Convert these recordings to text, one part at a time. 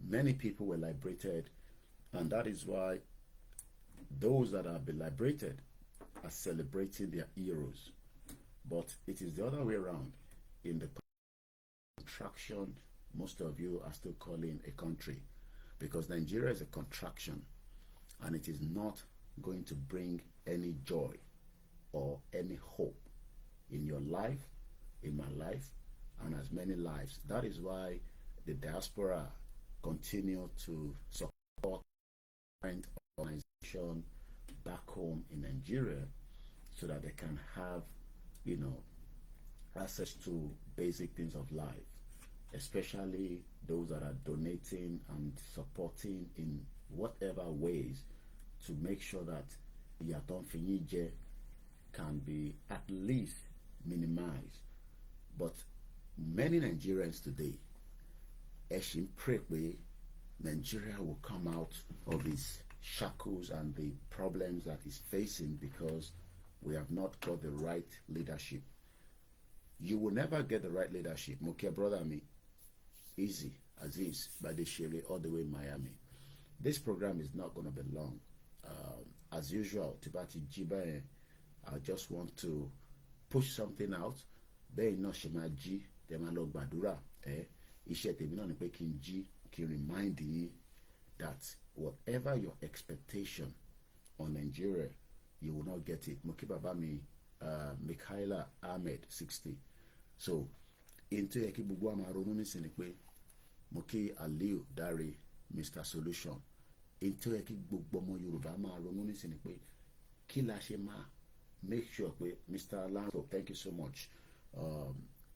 Many people were liberated, and that is why those that have been liberated are celebrating their heroes. But it is the other way around. In the contraction, most of you are still calling a country, because Nigeria is a contraction, and it is not going to bring any joy or any hope in your life, in my life, and as many lives. That is why the diaspora continue to support different organizations back home in Nigeria, so that they can have, access to basic things of life, especially those that are donating and supporting in whatever ways to make sure that Yaton Finije can be at least minimized. But many Nigerians today, Eshin pray Nigeria will come out of its shackles and the problems that it's facing because we have not got the right leadership. You will never get the right leadership. Mokia brother me, easy, Aziz, by the Shere, all the way in Miami. This program is not going to be long. As usual, Tibati Jiba, I just want to push something out. They no shema G, they ma log badura. Ishe te bino ni pe kin G, can remind you that whatever your expectation on Nigeria, you will not get it. Mokiba Bami, Mikhaila Ahmed, 60. So, into Ekibugwa Marununi Senekwe, Moki Aliu Dari, Mr. Solution. Into Ekibugbomo Yoruba Marununi Senekwe, Kila Shema, make sure Mr. Alonso, thank you so much.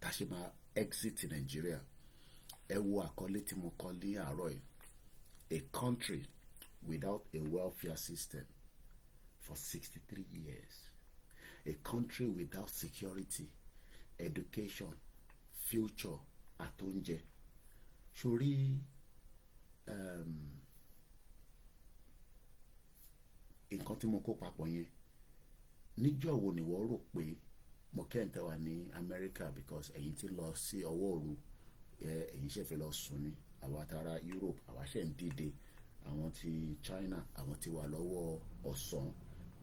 Tashima exit in Nigeria. Ewa Koleti Mokoli Aroy. A country without a welfare system for 63 years. A country without security, education, future, atonje. Shuri nǹkan tí mo kó papọ̀ yẹn níjọ́ wo ni wọ́n rò pé mo kẹ́ǹtẹ́ wà ní America, because ẹ̀yin ti lọ sí ọwọ́ òru, ẹ̀yin ṣe fẹ́ lọ sùn ní àwa tara Europe, àwa ṣe ń dìde, àwọn ti China, àwọn ti wà lọ́wọ́ ọ̀sán,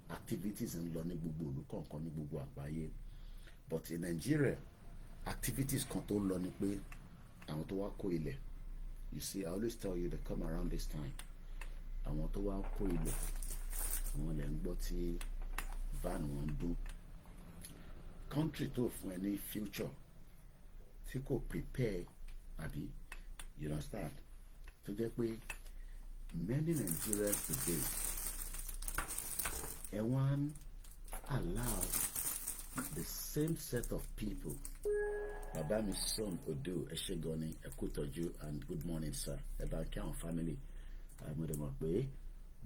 activities ń lọ ní gbogbo ìlú kọ̀ọ̀kan ní gbogbo àgbáyé. But in Nigeria, activities kan tó lọ ni pé àwọn tó wá kó ilẹ̀. You see, I always tell you they come around this time. Àwọn tó wá kó ilẹ̀, àwọn lè ń gbọ́ tí van wọn dún. Country tó fún ẹ ní future, tí kò prepare, àbí, you understand? Tó jẹ́ pé many Nigerians today, everyone allow the same set of people. Madam is son Odo Eshegoni Ekutoju, and good morning, sir. About count family. I'm going to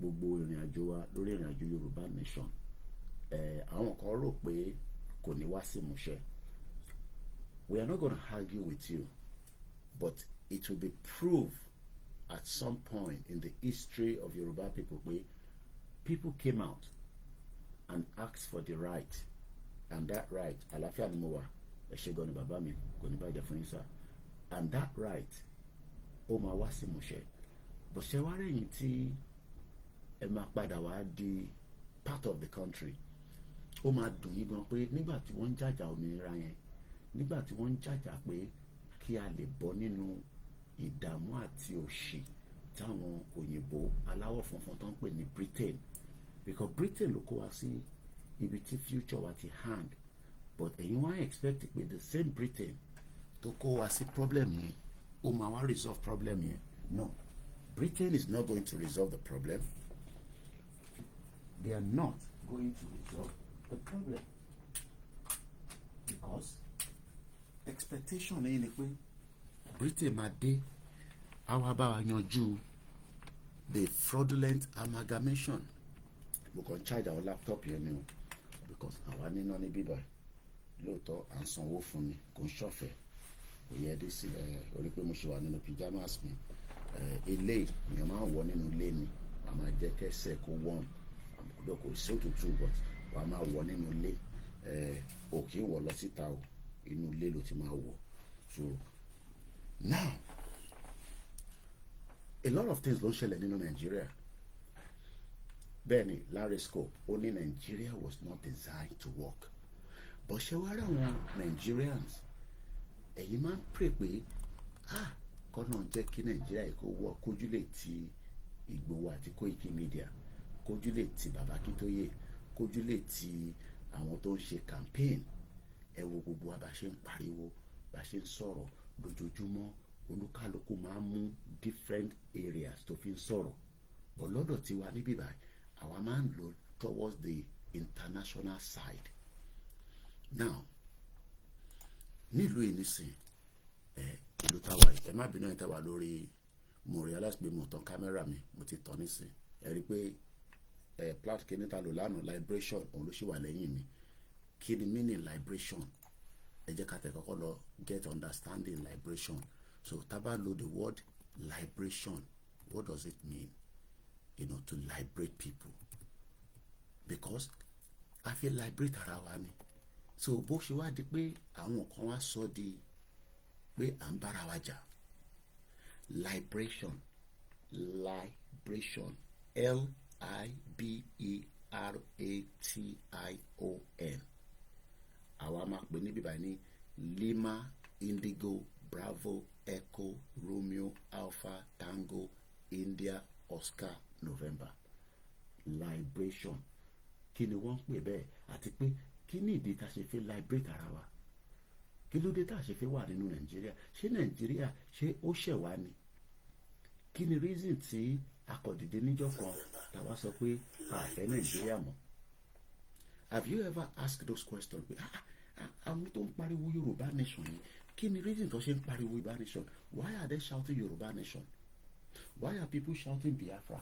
gbogbo ìrìn àjò wa lórí ìrìn àjò Yorùbá nation. Àwọn kan rò pé kò ní wá sí ìmúṣẹ. We are not going to argue with you, but it will be proved at some point in the history of Yoruba people where people came out and asked for the right, and that right, àlàáfíà ni mo wà, ẹ ṣé gan ni bàbá mi, kò ní bàjẹ́ fún yín sir, and that right ó máa wá sí ìmúṣẹ. But ṣé wá rẹ̀yìn tí ẹ máa padà wá di part of the country, ó máa dùn yín gan pé nígbà tí wọ́n ń jàjà òmìnira yẹn, nígbà tí wọ́n ń jàjà pé kí a lè bọ́ nínú ìdààmú àti òṣì táwọn òyìnbó aláwọ̀ funfun tó ń pè ní Britain, because Britain ló kó wa sí ibi tí future wa ti hand, but ẹ̀yin wá expect pé the same Britain tó kó wa sí problem yẹn ó máa wá resolve problem yẹn. No, Britain is not going to resolve the problem. They are not going to resolve the problem, because expectation yẹn ni pé Britain máa dé, àwa bá wa yanjú the fraudulent amalgamation. Mo kàn charge our laptop yẹn ni o, because àwa níná ní bíbá lóòótọ́ à ń sanwó fún mi, kò ń ṣọ̀fẹ́. Òye ẹdí sí orí pé mo ṣe wà nínú pyjamas mi. Ilé èèyàn máa ń wọ̀ nínú ilé mi, wàá máa jẹ́ kẹ́sẹ̀ kó wọ́n, kò sí òtútù, but wàá máa wọ̀ nínú ilé. O kì í wọ̀ lọ síta o, inú ilé ló ti máa wọ̀. So now a lot of things ló ń ṣẹlẹ̀ nínú Nigeria. Bẹ́ẹ̀ni, Larry Scope ó ní Nigeria was not designed to work. But ṣé wàá rà àwọn Nigerians ẹ̀yin máa ń pray pé kọ́nà jẹ́ kí Nigeria yìí kó wọ́ kójú lè ti Ìgbòho àti Koikimedia, kójú lè ti Bàbá Akíntóyè, kójú lè ti àwọn tó ń ṣe campaign. Ẹ wo gbogbo wa bá ṣe ń pariwo, bá ṣe ń sọ̀rọ̀ lójoojúmọ́, olúkálùkù máa ń mú different areas tó fi ń sọ̀rọ̀. But lọ́dọ̀ tiwa níbí báyìí àwa máa ń lò towards the international side. Now nílùú yìí nísìn ìlú táwa yìí, ẹ má bínú ẹ̀ táwa lórí, mo realize pé mo tàn kámẹ́rà mi, mo ti tàn nísìn. Ẹ rí i pé plat kìíní ta lò lánàá liberation òun ló ṣì wà lẹ́yìn mi. Kí ni meaning liberation? Ẹ jẹ́ ká tẹ̀ kọ́kọ́ lọ get understanding liberation. So tá bá lo the word liberation, what does it mean? You know, to liberate people. Because I feel liberate ara wa ni. So bó ṣe wá di pé àwọn kan wá sọ di pé à ń bára wa jà. Liberation, L-I-B-E-R-A-T-I-O-N. Àwa máa pè ní bíbá ní Lima, Indigo, Bravo, Echo, Romeo, Alpha, Tango, India, Oscar, November. Liberation. Kí ni wọ́n ń pè bẹ́ẹ̀? Àti pé kí ni ìdí tá a ṣe fi liberate ara wa? Kí ló dé tá a ṣe fi wà nínú Nàìjíríà? Ṣé Nàìjíríà ṣé ó ṣẹ̀ wá ni? Kí ni reason tí akọ̀dìdé níjọ́ kan tàwa sọ pé a fẹ́ Nàìjíríà mọ́? Have you ever asked those questions? Àwọn tó ń pariwo Yorùbá nation yìí, kí ni reason tó ṣe ń pariwo Yorùbá nation? Why are they shouting Yorùbá nation? Why are people shouting Biafra?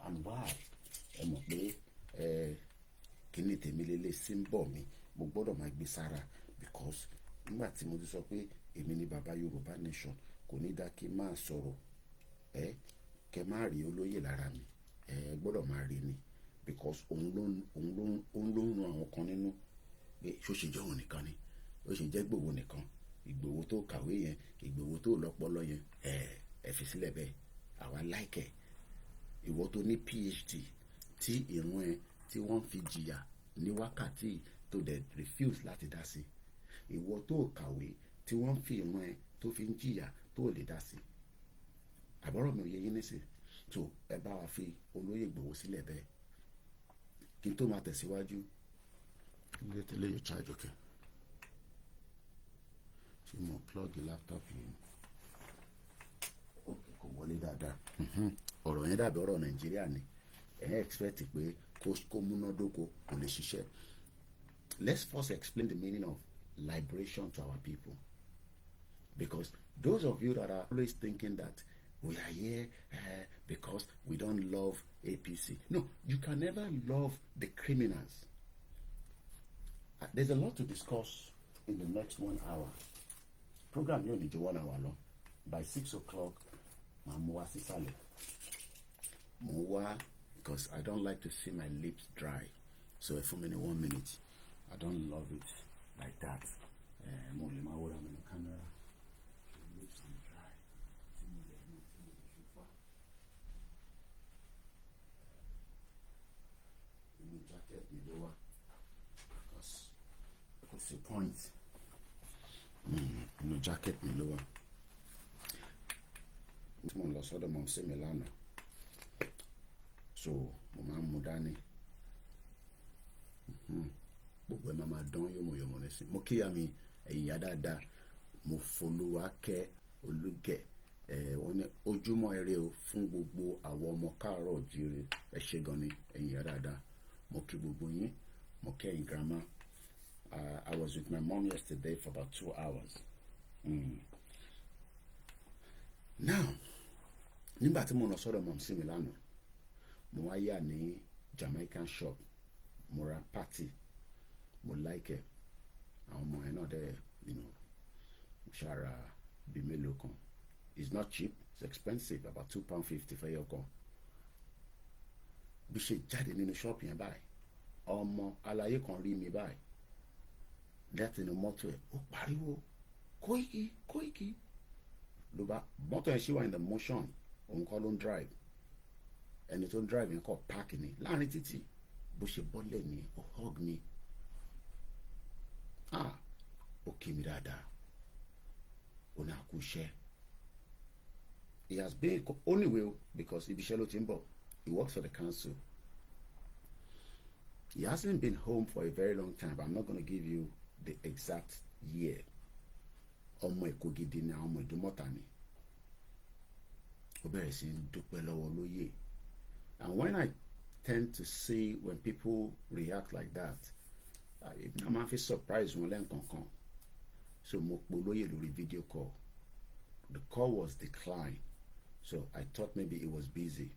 And why? Ẹ mọ̀ pé kí ni tèmi lélẹ̀ symbol mi, mo gbọ́dọ̀ máa gbé sára, because nígbà tí mo ti sọ pé èmi ni bàbá Yorùbá nation, kò ní dá kí n máa sọ̀rọ̀ kẹ má rí olóyè lára mi, gbọ́dọ̀ máa rí ni, because òun ló ń ran àwọn kan nínú pé ṣó ṣe jẹ́ òun nìkan ni, ó ṣe jẹ́ Ìgbòho nìkan, Ìgbòho tó kàwé yẹn, Ìgbòho tó lọ́pọlọ yẹn, ẹ fi sílẹ̀ bẹ́ẹ̀, àwa láìkẹ̀. Ìwọ tó ní PhD tí ìrun ẹ tí wọ́n fi jìyà ní wákàtí tó dẹ̀ refuse láti dá sí, ìwọ tó kàwé tí wọ́n fi ìrun ẹ tó fi ń jìyà tó lè dá sí. Àbọ̀rọ̀ mi ò yẹ yín nísìn. So ẹ bá wa fi olóyè Ìgbòho sílẹ̀ bẹ́ẹ̀. Kí n tó máa tẹ̀síwájú, ilé tẹ́lẹ̀ yóò charge okay. Ṣé mo plug laptop yìí? Okay, kò wọlé dáadáa. Ọ̀rọ̀ yẹn dàbí ọ̀rọ̀ Nàìjíríà ni. Ẹ expect pé kó múnádóko kò lè ṣiṣẹ́. Let's first explain the meaning of liberation to our people. Because those of you that are always thinking that we are here because we don't love APC. No, you can never love the criminals. There's a lot to discuss in the next 1 hour. Program you only do 1 hour long. By 6 o'clock, Mamuwa Sisale. Muwa, because I don't like to see my lips dry. So if I'm in 1 minute, I don't love it like that. I'm in the camera. Lips are dry. Jacket me lower. Because what's the point? Jacket me lower. Mo lọ sọ́dọ̀ mom sí mi lánàá. So mo máa ń mu dání. Gbogbo ẹ̀ máa dán yòmòyòmò nísìn. Mo kíyà mi ẹ̀yin yá dáadáa. Mo folúwa kẹ́ olúgẹ̀. Wọ́n ní ojúmọ́ ire o fún gbogbo àwọn ọmọ káàárọ̀ oòjíire. Ẹ ṣé gan ni ẹ̀yin yá dáadáa. Mo kí gbogbo yín. Mo kí ẹ̀yin grandma. I was with my mom yesterday for about 2 hours. Now, nígbà tí mo lọ sọ́dọ̀ mom sí mi lánàá, mo wá yà ní Jamaican shop, mo ra party, mo like ẹ̀, àwọn ọmọ ẹ̀ náà dẹ̀, ṣàrà bí mélòó kan. It's not cheap, it's expensive, about £2.50 fẹ́ yọ kan. Bí ṣe jáde nínú shop yẹn báyìí, ọmọ aláyé kan rí mi báyìí, láti inú mọ́tò ẹ̀, ó pariwo, Koiki, Koiki. Ló bá mọ́tò ẹ̀ ṣì wà in the motion, òun kọ́ ló ń drive, ẹni tó ń drive yẹn kọ́ park ni láàrin títì, bó ṣe bọ́lẹ̀ ni ó hug mi, ó kí mi dáadáa, ó ní àkú iṣẹ́. He has been only way because ibi iṣẹ́ ló ti ń bọ̀, he works for the council. He hasn't been home for a very long time, but I'm not going to give you the exact year. Ọmọ Èkó gidi ni, ọmọ Ìdúmọ̀tà ni. Ó bẹ̀rẹ̀ sí ń dúpẹ́ lọ́wọ́ olóyè. And when I tend to see when people react like that, I máa fi surprise wọn lẹ́ǹkankan. So mo pe olóyè lórí video call. The call was declined. So I thought maybe it was busy.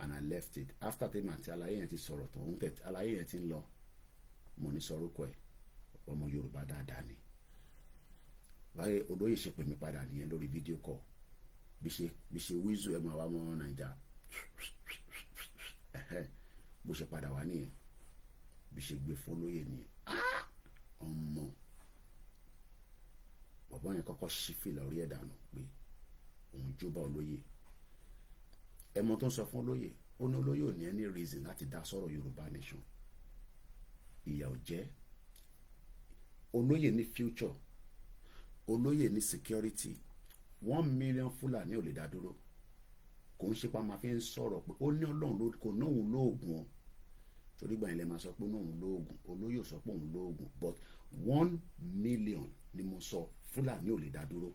And I left it. After the àti àlàyé yẹn ti sọ̀rọ̀ tó ń tẹ̀ àlàyé yẹn ti ń lọ, mo ní sọ̀rọ̀ kọ́ ẹ̀, ọmọ Yorùbá dáadáa ni. Báyìí olóyè ṣe pè mí padà nìyẹn lórí video call. Bí ṣe wíṣù ẹ̀ máa wá mọ́ Nàìjà. Bó ṣe padà wá nìyẹn. Bí ṣe gbé fún olóyè nìyẹn. Ọmọ bàbá yẹn kọ́kọ́ ṣí fìlà orí ẹ̀ dànù pé òun jóbá olóyè. Ẹmọ tó ń sọ fún olóyè, ó ní olóyè ò ní any reason láti dá sọ̀rọ̀ Yorùbá nation. Ìyà ò jẹ́. Olóyè ní future, olóyè ní security. 1 million Fúlàní ò lè dá dúró. Kò ń ṣe pa máa fi ń sọ̀rọ̀ pé ó ní Ọlọ́run ló kò ní òun lóògùn o. Torí gbà yẹn lè máa sọ pé òun lóògùn, olóyè ò sọ pé òun lóògùn, but 1 million ni mo sọ Fúlàní ò lè dá dúró.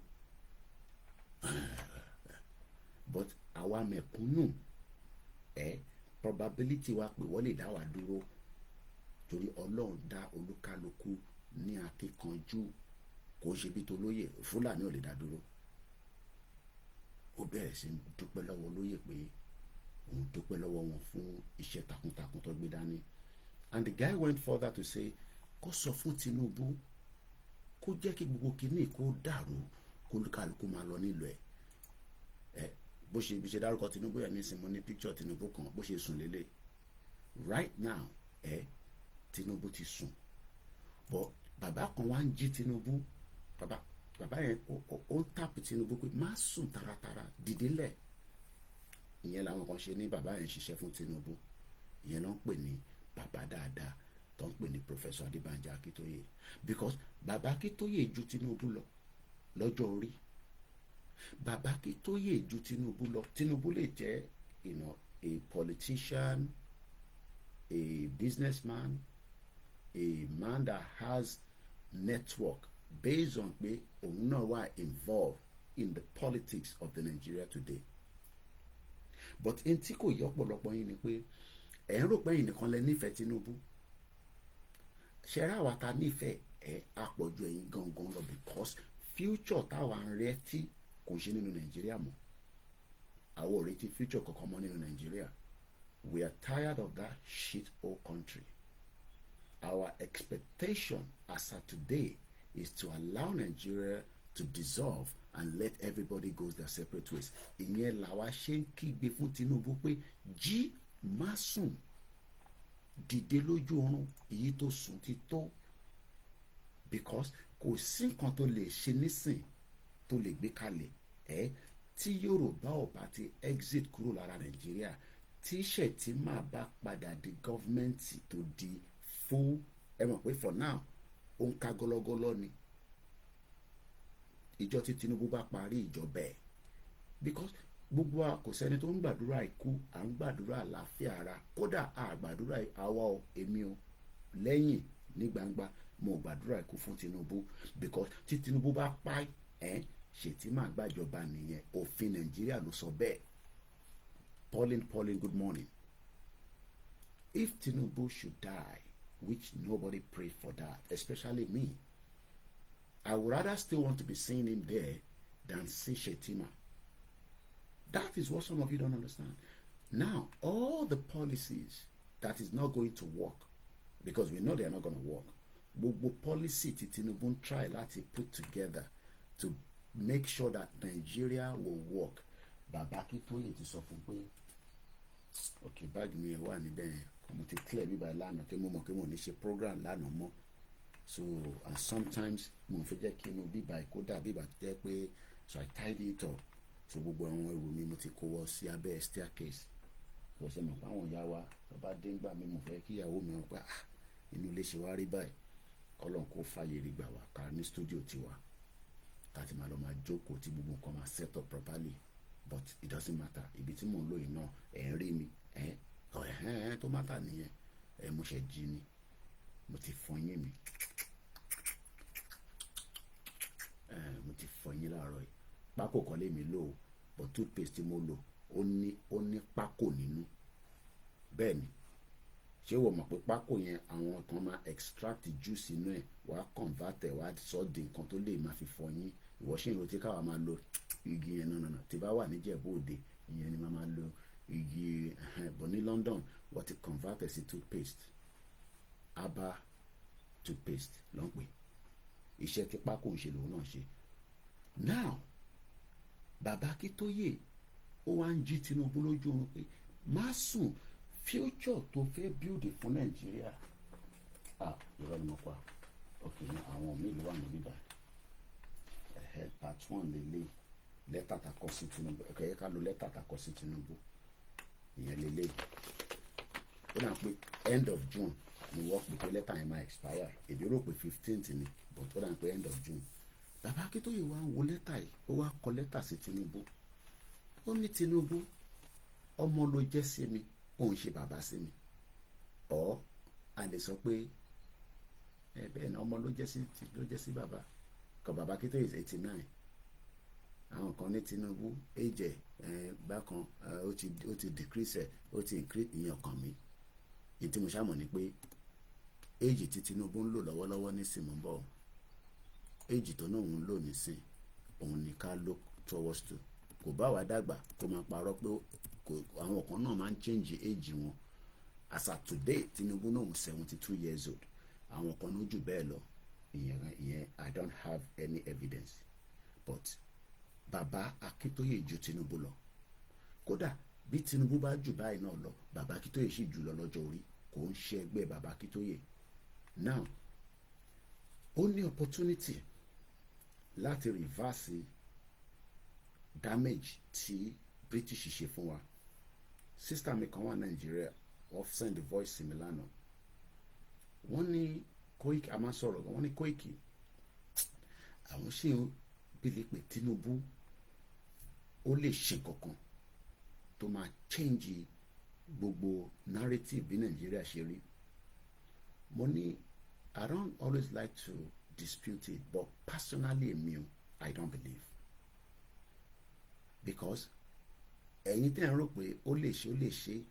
But àwa mẹ̀kúnnù, probability wa pé wọ́n lè dá wa dúró torí Ọlọ́run dá olúkálukú ní akíkanjú, kò ṣe bí tolóyè. Fúlàní ò lè dá dúró. Ó bẹ̀rẹ̀ sí dúpẹ́ lọ́wọ́ olóyè pé òun dúpẹ́ lọ́wọ́ wọn fún iṣẹ́ takuntakun tó gbé dání. And the guy went further to say, kó sọ fún Tinubu kó jẹ́ kí gbogbo kìíní kó dàrú, kó olúkálukú máa lọ nílò ẹ̀. Bó ṣe bí ṣe dárúkọ Tinubu yẹn nísìnyí, mo ní picture Tinubu kan bó ṣe sùn lélẹ̀. Right now Tinubu ti sùn, but bàbá kan wá ń jí Tinubu. Bàbá yẹn ó ń tàpù Tinubu pé má sùn taratara, dìde lẹ̀. Ìyẹn làwọn kan ṣe ní bàbá yẹn ṣiṣẹ́ fún Tinubu. Ìyẹn ló ń pè ní bàbá dáadáa, tó ń pè ní Professor Adébánjọ Akíntóyè, because bàbá Akíntóyè ju Tinubu lọ lọ́jọ́ orí. Bàbá Akíntóyè ju Tinubu lọ. Tinubu lè jẹ́ a politician, a businessman, a man that has network based on pé òun náà wà involved in the politics of the Nigeria today. But in tí kò yọ ọ̀pọ̀lọpọ̀ yín ni pé ẹ̀ ń rò pé ẹ̀yin nìkan lẹ nífẹ̀ẹ́ Tinubu. Ṣẹ̀rá wa ta nífẹ̀ẹ́ àpọ̀jù ẹ̀yin gangan lọ, because future táwa ń retí kò ṣe nínú Nàìjíríà mọ́. Àwọn ò retí future kankan mọ́ nínú Nàìjíríà. We are tired of that shit hole country. Our expectation as of today is to allow Nigeria to dissolve and let everybody go their separate ways. Ìyẹn làwa ṣe ń kígbe fún Tinubu pé jí má sùn, dìde lójú oorun, èyí tó sùn ti tó. Because kò sí nǹkan tó lè ṣe nísìn tó lè gbé kalẹ̀ tí Yorùbá ò bá ti exit kúrò lára Nàìjíríà, tí Shettima bá padà di gọ́fìmẹ̀ntì tó di fún mọ̀ pé for now ó ń ká gọ́lọ́gọ́lọ́ ni. Ìjọ tí Tinubu bá parí ìjọba ẹ̀, because gbogbo wa kò sẹ́ni tó ń gbàdúrà ikú, à ń gbàdúrà àlàáfíà ara. Kódà a gbàdúrà àwa o, èmi o, lẹ́yìn ní gbangba mo gbàdúrà ikú fún Tinubu, because tí Tinubu bá pa Shettima gbàjọba nìyẹn. Òfin Nàìjíríà ló sọ bẹ́ẹ̀. Pauline, good morning. If Tinubu should die, which nobody prayed for that, especially me, I would rather still want to be seeing him there than see Shettima. That is what some of you don't understand. Now, all the policies that is not going to work, because we know they are not going to work, gbogbo policy tí Tinubu ń try láti put together to make sure that Nigeria will work. Bàbá Akíntóyè ti sọ fún pé okay, báàgì mi wà níbẹ̀, mo ti clear bíbá lánàá tí mo mọ̀ pé mo ní ṣe program lánàá mọ́. So and sometimes mo fẹ́ jẹ́ kí inú bíbá kó dà bíbá jẹ́ pé, so I tidy it up. so gbogbo àwọn ẹrù mi mo ti kó wọ sí abẹ́ staircase. Kò ṣe mọ̀ pé àwọn ìyá wa tó bá dé ńgbà mi mo fẹ́ kí ìyàwó mi wọ́n pa inú ilé ṣe wá rí báyìí. Ọlọ́run kó fàyè rí gbà wá ká ní studio tiwa ká ti máa lọ máa jókòó tí gbogbo nǹkan máa set up properly, but it doesn't matter. Ibi tí mò ń lò yìí náà ẹ̀ ń rí mi tó matter nìyẹn. Mo ṣe jí ni mo ti fọyín mi mo ti fọyín láàárọ̀ yìí. Pákò kan lè mi lò ó, but toothpaste tí mo lò ó ní pákò nínú. Bẹ́ẹ̀ ni, ṣé wọ́n mọ̀ pé pákò yẹn àwọn kan máa extract juice inú ẹ̀, wàá convert ẹ̀, wàá sọ di nǹkan tó lè máa fi fọyín. Ìwọ ṣì ń retí káwa máa lo igi yẹn náà tí bá wà ní Ìjẹ̀bú Òde ìyẹn ni máa lo igi but ní London wọ́n ti convert ẹ̀ sí toothpaste. Herbal toothpaste ló ń pè. Iṣẹ́ tí pákò ń ṣe lòun náà ṣe. Now bàbá Akíntóyè ó wá ń jí Tinubu lójú oorun pé má sùn, future tó fẹ́ build fún Nàìjíríà. Ìrọ̀ ni mo pa. Ok, àwọn míì ló wà níbí báyìí. Part 1 lélẹ̀ lẹ́tà tá kọ sí Tinubu. Ok, ká lo lẹ́tà tá kọ sí Tinubu. Ìyẹn lélẹ̀. Ó dà pé end of June ni wọ́n pè pé lẹ́tà yẹn máa expire. Èdè rò pé 15th ni, but ó dà pé end of June. Bàbá Akíntóyè wá ń wo lẹ́tà yìí, ó wá kọ lẹ́tà sí Tinubu. Ó ní Tinubu, ọmọ ló jẹ́ sí mi, òun ṣe bàbá sí mi. Ọ̀ a lè sọ pé bẹ́ẹ̀ ni ọmọ ló jẹ́ sí bàbá. Kọ Bàbá Akíntóyè is 89. Àwọn kan ní Tinubu age bákan ó ti decrease ẹ̀, ó ti increase ìyẹn kan mi. Èyí tí mo ṣàmọ̀ ni pé age tí Tinubu ń lò lọ́wọ́lọ́wọ́ nísìn mọ́ bọ̀. Age tó náà ń lò nísìn òun ni ká look towards to. Kò bá wa dàgbà kó máa parọ́ pé àwọn kan náà máa ń change age wọn. As at today Tinubu náà 72 years old. Àwọn kan ló jù bẹ́ẹ̀ lọ. Ìyẹn I don't have any evidence, but Bàbá Akíntóyè ju Tinubu lọ. Kódà bí Tinubu bá jù báyìí náà lọ, Bàbá Akíntóyè sì jù lọ lọ́jọ́ orí. Kò ń ṣe ẹgbẹ́ Bàbá Akíntóyè. Now ó ní opportunity láti reverse damage tí British ṣe fún wa. Sister mi kan wà Nàìjíríà, wọ́n send the voice mi lánàá. Wọ́n ní Koiki, a máa sọ̀rọ̀ gan, wọ́n ní Koiki àwọn ṣì ń bílí pé Tinubu ó lè ṣe kankan tó máa change gbogbo narrative bí Nàìjíríà ṣe rí. Mo ní I don't always like to dispute it, but personally I don't believe, because ẹ̀yin tẹ́ ń rò pé ó lè ṣe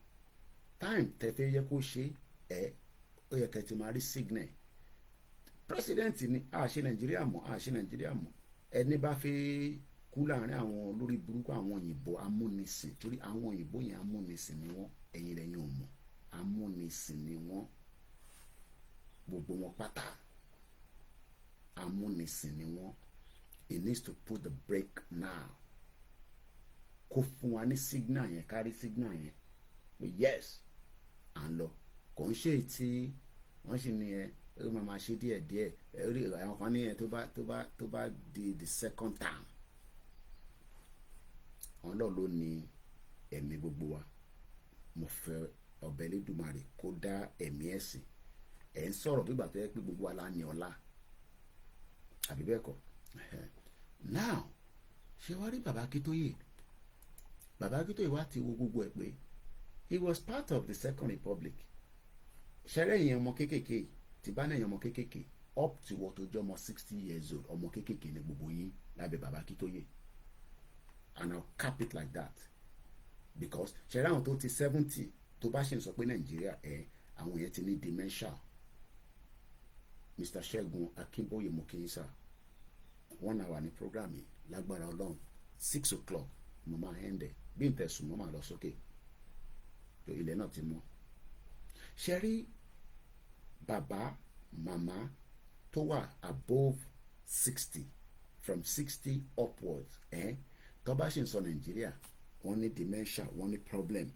time tẹ́ fẹ́ yẹ kó ṣe ó yẹ kẹ́ ti máa rí signal. President ni ṣe Nàìjíríà mọ̀ ẹni bá fẹ́ kú láàrin àwọn olórí burúkú àwọn òyìnbó amúnisìn, torí àwọn òyìnbó yẹn amúnisìn ni wọ́n, ẹ̀yin lẹ́yìn ò mọ̀, amúnisìn ni wọ́n, gbogbo wọn pátá amúnisìn ni wọ́n. He needs to put the brake now. Kó fún wa ní signal yẹn, kárí signal yẹn pé yes à ń lọ. Kò ń ṣe tí wọ́n ṣe ní ó máa ṣe díẹ̀díẹ̀. Àwọn kan ní tó bá di the second term. Ọlọ́run ló ní ẹ̀mí gbogbo wa. Mo fẹ́ ọbẹ̀ Elédùmarè kó dá ẹ̀mí ẹ̀sìn. Ẹ̀ ń sọ̀rọ̀ bí ìgbà tó yẹ pé gbogbo wa la ní ọlá, àbí bẹ́ẹ̀ kọ́? Now ṣé wá rí Bàbá Akíntóyè? Bàbá Akíntóyè wá ti wo gbogbo ẹ̀ pé he was part of the Second Republic. Ṣẹ́rẹ́ ìyẹn ọmọ kéékèèké tí bá náà yẹn ọmọ kéékèèké up to wọ́n tó jẹ́ ọmọ 60 years old, ọmọ kéékèèké ni gbogbo yín lábẹ́ Bàbá Akíntóyè. And I'll cap it like that, because ṣẹ́rẹ́ àwọn tó ti 70 tó bá ṣe ń sọ pé Nàìjíríà àwọn yẹn ti ní dementia. Mr. Ṣẹ́gun Akínbóyè Mokeyisa 1 hour ní program yìí lágbára Ọlọ́run 6 o'clock mo máa end bí n tẹ̀sùn mo máa lọ sókè tó ilẹ̀ náà ti mọ́. Ṣe rí bàbá màmá tó wà above 60, from 60 upwards tó bá ṣe ń sọ Nàìjíríà wọ́n ní dementia, wọ́n ní problem.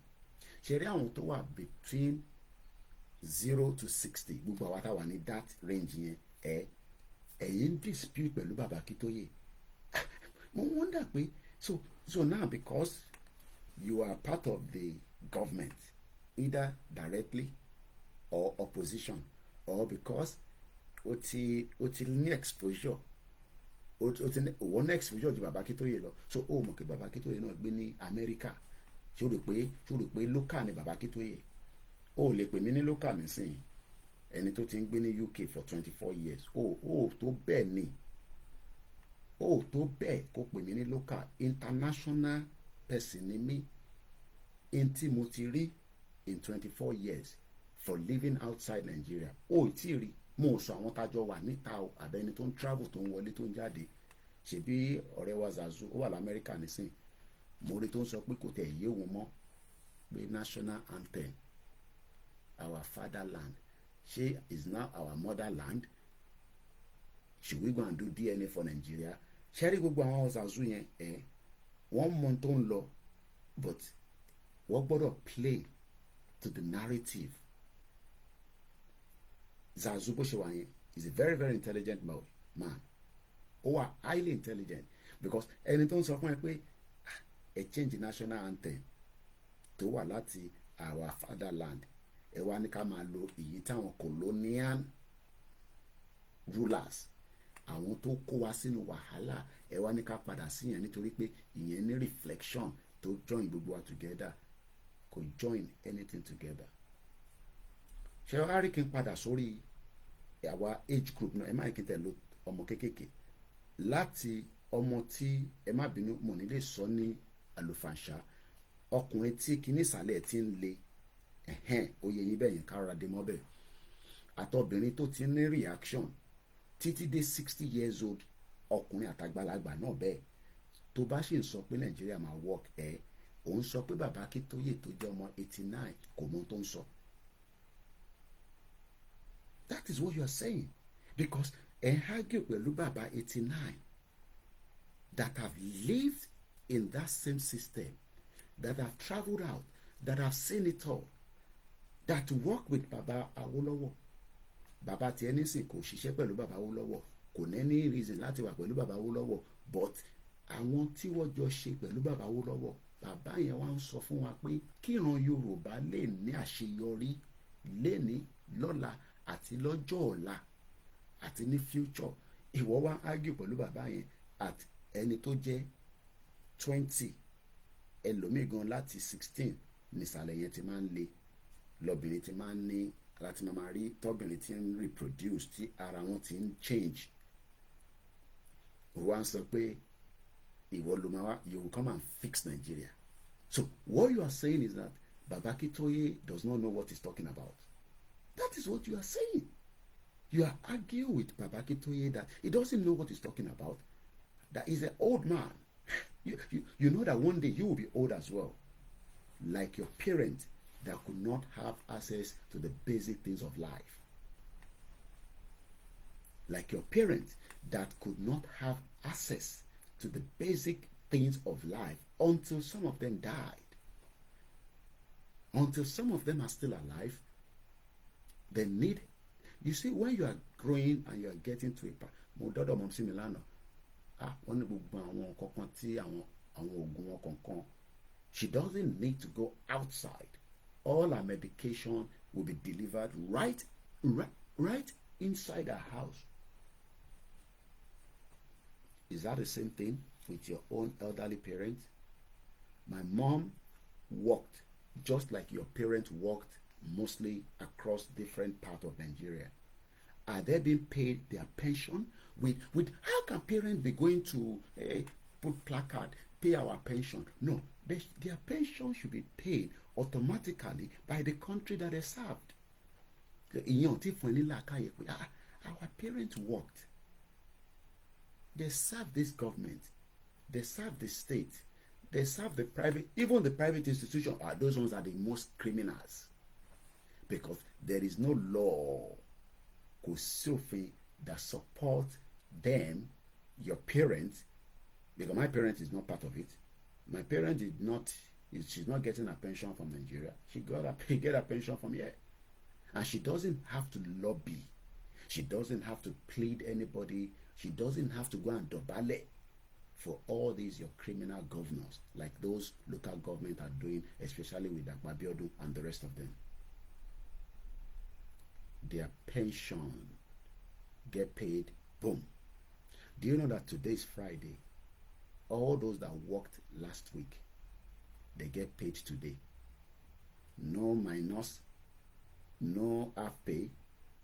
Ṣe rí àwọn tó wà between 0 to 60, gbogbo àwa táwa ní that range yẹn ẹ̀yin dispute pẹ̀lú Bàbá Akíntóyè. Mo wonder pé So now, because you are part of the government, either directly or opposition, or because o ti ní exposure, o ti ní òwò ní exposure ju bàbá Akíntóyè lọ, so o mọ̀ pé bàbá Akíntóyè náà gbé ní Amẹ́ríkà. ṣé o rò pé local ni bàbá Akíntóyè? O lè pè mí ní local nísìnyí, ẹni tó ti ń gbé ní UK for 24 years. O tó bẹ́ẹ̀ ni, o tó bẹ́ẹ̀ kó pè mí ní local. International person ni mí. In tí mo ti rí in 24 years for living outside Nigeria, o tí rí. Mo sọ àwọn tájọ wà níta o, àbẹ́ni tó ń travel, tó ń wọlé, tó ń jáde. Ṣebí ọ̀rẹ́ wa Zazu ó wà l'Amẹ́ríkà nísìn, mo rí tó ń sọ pé kò tẹ̀ yé wọn mọ́ pé national anthem, our fatherland, ṣé is now our motherland? Should we go and do DNA for Nigeria? Ṣé rí gbogbo àwọn Zazu yẹn wọ́n mọ tó ń lọ, but wọ́n gbọ́dọ̀ play to the narrative. Zazu bó ṣe wà yẹn is a very very intelligent man. Ó wà highly intelligent, because ẹni tó ń sọ fún ẹ pé ẹ change national anthem tó wà láti our fatherland, ẹ wá ní ká máa lo èyí táwọn colonial rulers, àwọn tó kó wa sínú wàhálà, ẹ wá ní ká padà sí yẹn nítorí pé ìyẹn ní reflection tó join gbogbo wa together. Kò join anything together. Ṣé wàá rí kí n padà sórí àwa age group náà? Ẹ má kí n tẹ̀lé ọmọ kéékèèké, láti ọmọ tí, ẹ má bínú, mo ní lè sọ ní àlùfànṣá, ọkùnrin tí kíní ìsàlẹ̀ ti ń le, oyè yín bẹ́ẹ̀ yẹn kára dé mọ́ bẹ́ẹ̀, àtọbìnrin tó ti ní reaction títí dé 60 years old, ọkùnrin àtàgbàlagbà náà bẹ́ẹ̀. Tó bá ṣì ń sọ pé Nàìjíríà máa work, òun sọ pé bàbá Akíntóyè tó jẹ́ ọmọ 89 kò mọ tó ń sọ. That is what you are saying, because argue pẹ̀lú bàbá 89 that have lived in that same system, that have travelled out, that have seen it all, that work with bàbá Awólọ́wọ̀. Bàbá tí ẹni sìn kò ṣiṣẹ́ pẹ̀lú bàbá Awólọ́wọ̀, kò ní any reason láti wà pẹ̀lú bàbá Awólọ́wọ̀, but àwọn tí wọ́n jọ ṣe pẹ̀lú bàbá Awólọ́wọ̀, bàbá yẹn wá ń sọ fún wa pé kíran Yorùbá lè ní àṣeyọrí léni, lọ́la àti lọ́jọ́ ọ̀la àti ní future. Ìwọ wá argue pẹ̀lú bàbá yẹn at ẹni tó jẹ́ 20, ẹlòmíì gan láti 16 nìsàlẹ̀ yẹn ti máa ń le, lọ́bìnrin ti máa ń ní, láti máa rí tọ́bìnrin ti ń reproduce, tí ara wọn ti ń change. Wọ́n á sọ pé ìwọ ló máa wá, you will come and fix Nigeria. So what you are saying is that Baba Akíntóyè does not know what he's talking about. That is what you are saying. You are arguing with Baba Akíntóyè that he doesn't know what he's talking about, that he's an old man. You know that one day you will be old as well, like your parents that could not have access to the basic things of life. Like your parents that could not have access to the basic things of life until some of them died. Until some of them are still alive, they need. You see, when you are growing and you are getting to a mo dọ́dọ̀ mọ̀ sí mi lánàá, wọ́n ní gbogbo àwọn kankan tí àwọn oògùn wọn kankan, she doesn't need to go outside. All her medication will be delivered right inside her house. Is that the same thing with your own elderly parents? My mom worked just like your parents worked, mostly across different parts of Nigeria. Are they being paid their pension? With how can parents be going to put placard, pay our pension? No, their pension should be paid automatically by the country that they served. Our parents worked. They serve this government. They serve the state. They serve the private, even the private institutions are those ones that are the most criminals. Because there is no law that supports them, your parents, because my parents is not part of it. My parent did not, she's not getting a pension from Nigeria. She get a pension from here. And she doesn't have to lobby. She doesn't have to plead anybody. She doesn't have to go and dobale for all these your criminal governors, like those local government are doing, especially with Akpabiodu and the rest of them. Their pension get paid, boom. Do you know that today is Friday? All those that worked last week, they get paid today. No minus, no half pay,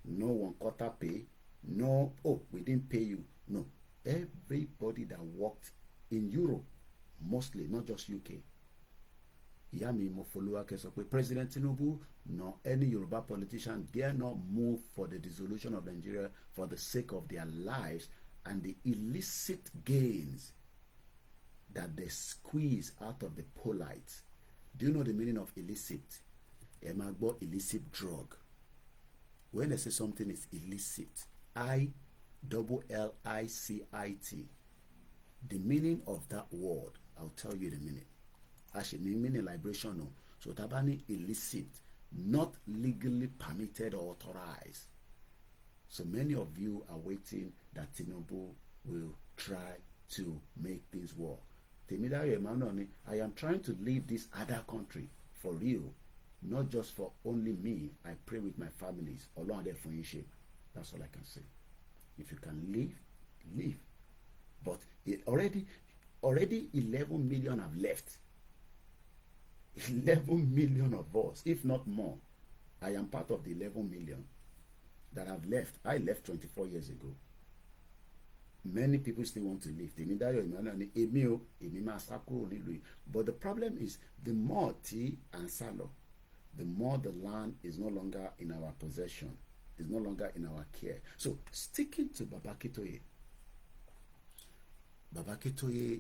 no 1/4 pay, no, oh, we didn't pay you. No, everybody that worked in Europe, mostly, not just UK. Yami Mofoluwake sọ pé President Tinubu nor any Yoruba politician dare not move for the dissolution of Nigeria for the sake of their lives and the illicit gains that they squeeze out of the polites. Do you know the meaning of illicit? Ẹ máa gbọ́ illicit drug. When they say something is illicit, ILLICIT, the meaning of that word, I'll tell you in a minute. Actually, meaning liberation, no. So tabani illicit, not legally permitted or authorized. So many of you are waiting that Tinubu will try to make things work. I am trying to leave this other country for real, not just for only me. I pray with my families. That's all I can say. If you can leave, leave. But it already 11 million have left. 11 million of us, if not more. I am part of the 11 million that have left. I left 24 years ago. Many people still want to leave. But the problem is, the more tea and salo, the more the land is no longer in our possession, is no longer in our care. So sticking to Baba Akintoye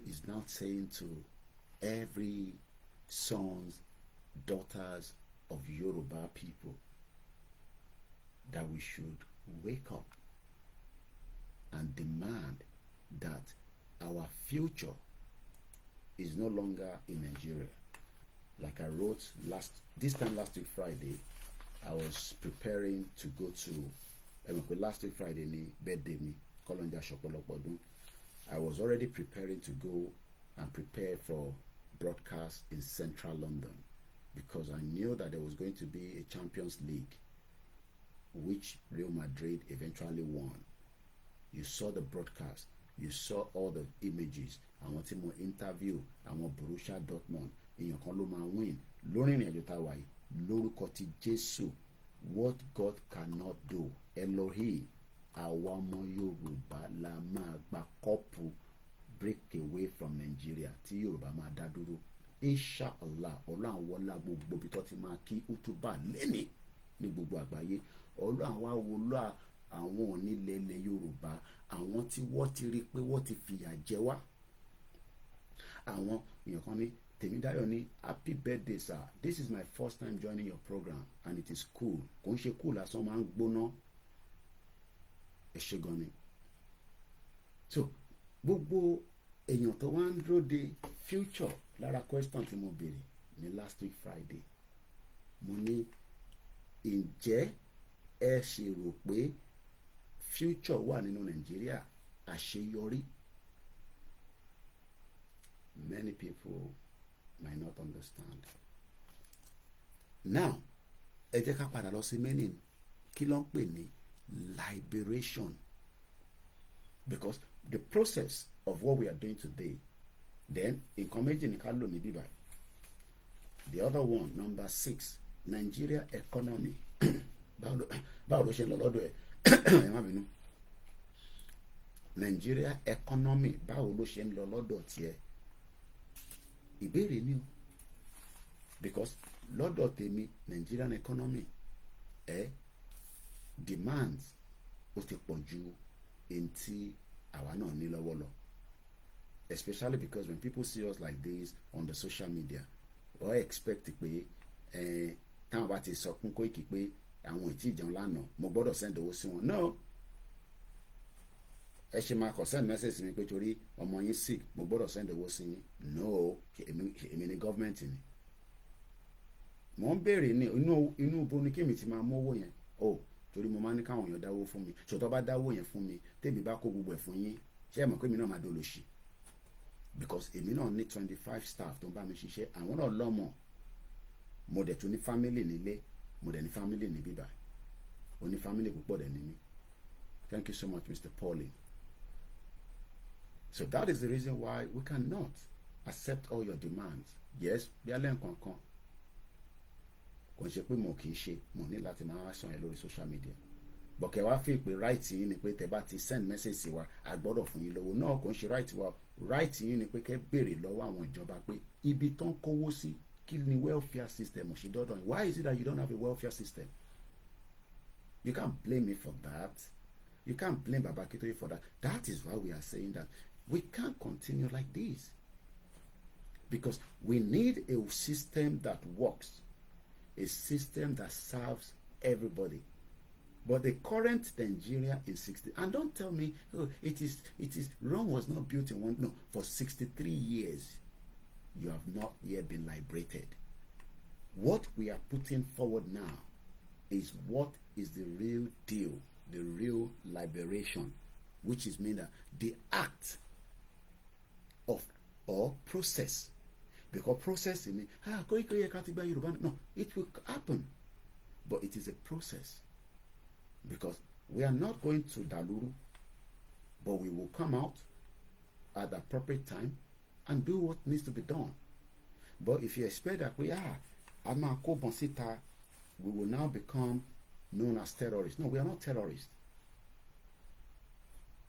is now saying to every sons, daughters of Yoruba people that we should wake up and demand that our future is no longer in Nigeria. Like I wrote this time last week Friday, I was preparing to go to last week Friday ni birthday mi Kolonja Shopolopodun. I was already preparing to go and prepare for broadcast in central London because I knew that there was going to be a Champions League which Real Madrid eventually won. You saw the broadcast, you saw all the images. Àwọn tí mo interview, àwọn Borussia Dortmund, èèyàn kan ló máa win lórí ìrìn àjò tá a wà yìí lórúkọ ti Jésù. What God cannot do, Elohim, àwa ọmọ Yorùbá la máa gba kọ́pù break away from Nigeria tí Yorùbá máa dá dúró. Inshallah, Ọlọ́run wọlá gbogbo bí tó ti máa kí útúbà lẹ́ni ní gbogbo àgbáyé. Ọlọ́run wá wọlá àwọn onílẹ̀ ilẹ̀ Yorùbá, àwọn tí wọ́n ti rí pé wọ́n ti fìyà jẹ wá. Àwọn èèyàn kan ní Tèmídáyọ̀ ní happy birthday sir, this is my first time joining your program and it is cool. Kò ń ṣe cool lásán, máa ń gbóná. Ẹ ṣé gan ni. So gbogbo èèyàn tó wá ń dúró de future lára question tí mo béèrè ní last week Friday, mo ní ǹjẹ́ ẹ ṣe rò pé future wà nínú Nàìjíríà àṣeyọrí? Many people might not understand. Now, ẹ jẹ́ ká padà lọ sí meaning kí ló ń pè ní liberation, because the process of what we are doing today, then nǹkan méjì ní ká lò ní bíbá. The other one, number 6, Nigeria economy. Báwo ló ṣe ń lọ lọ́dọ̀ ẹ̀? Ẹ má bínú. Nigeria economy, báwo ló ṣe ń lọ lọ́dọ̀ tiẹ̀? Ìbéèrè ni o, because lọ́dọ̀ tèmi Nigerian economy demands ó ti pọ̀ ju èyí tí àwa náà ní lọ́wọ́ lọ, especially because when people see us like this on the social media, wọ́n expect pé táwọn bá ti sọ fún Koiki pé àwọn ìtì ìjẹun lánàá mo gbọ́dọ̀ send owó sí wọn. No, ẹ ṣe máa kọ send message mi pé torí ọmọ yín sick mo gbọ́dọ̀ send owó sí yín. No, èmi ni government ni. Mo ń béèrè ní inú ibo ni kémi ti máa mú owó yẹn. Torí mo máa ní káwọn èèyàn dáwó fún mi. Ṣòtọ́ bá dáwó yẹn fún mi, tèmi bá kó gbogbo ẹ̀ fún yín, ṣé ẹ mọ̀ pé mi náà máa dolóṣì? because èmi náà ní 25 staff tó ń bá mi ṣiṣẹ́, àwọn náà lọ́mọ, mo dẹ̀ tún ní family nílé, mo dẹ̀ ní family ní bíbá, ó ní family púpọ̀ dẹ̀ ní mi. Thank you so much, Mr. Pauline. So that is the reason why we cannot accept all your demands. Yes, bí alẹ́ nǹkan kan kò ń ṣe pé mo kì í ṣe, mo ní láti máa sọ yẹn lórí social media, but kẹ́ wá fi pé right yín ni pé tẹ́ bá ti send message sí wa a gbọ́dọ̀ fún yín lówó náà, kò ń ṣe right wa. Right yín ni pé kẹ́ béèrè lọ́wọ́ àwọn ìjọba pé ibi tó ń kówó sí kí ni welfare system ṣe dọ́dọ̀. Why is it that you don't have a welfare system? You can't blame me for that. You can't blame Baba Akintoye for that. That is why we are saying that we can't continue like this, because we need a system that works, a system that serves everybody. But the current Nigeria is 60, and don't tell me, oh, it is Rome was not built in one. No, for 63 years you have not yet been liberated. What we are putting forward now is what is the real deal, the real liberation, which is mean that the act of or process, because process in Koikimedia can't be Yoruba. No, it will happen, but it is a process, because we are not going to Daluru, but we will come out at the appropriate time and do what needs to be done. But if you expect that we will now become known as terrorists. No, we are not terrorists.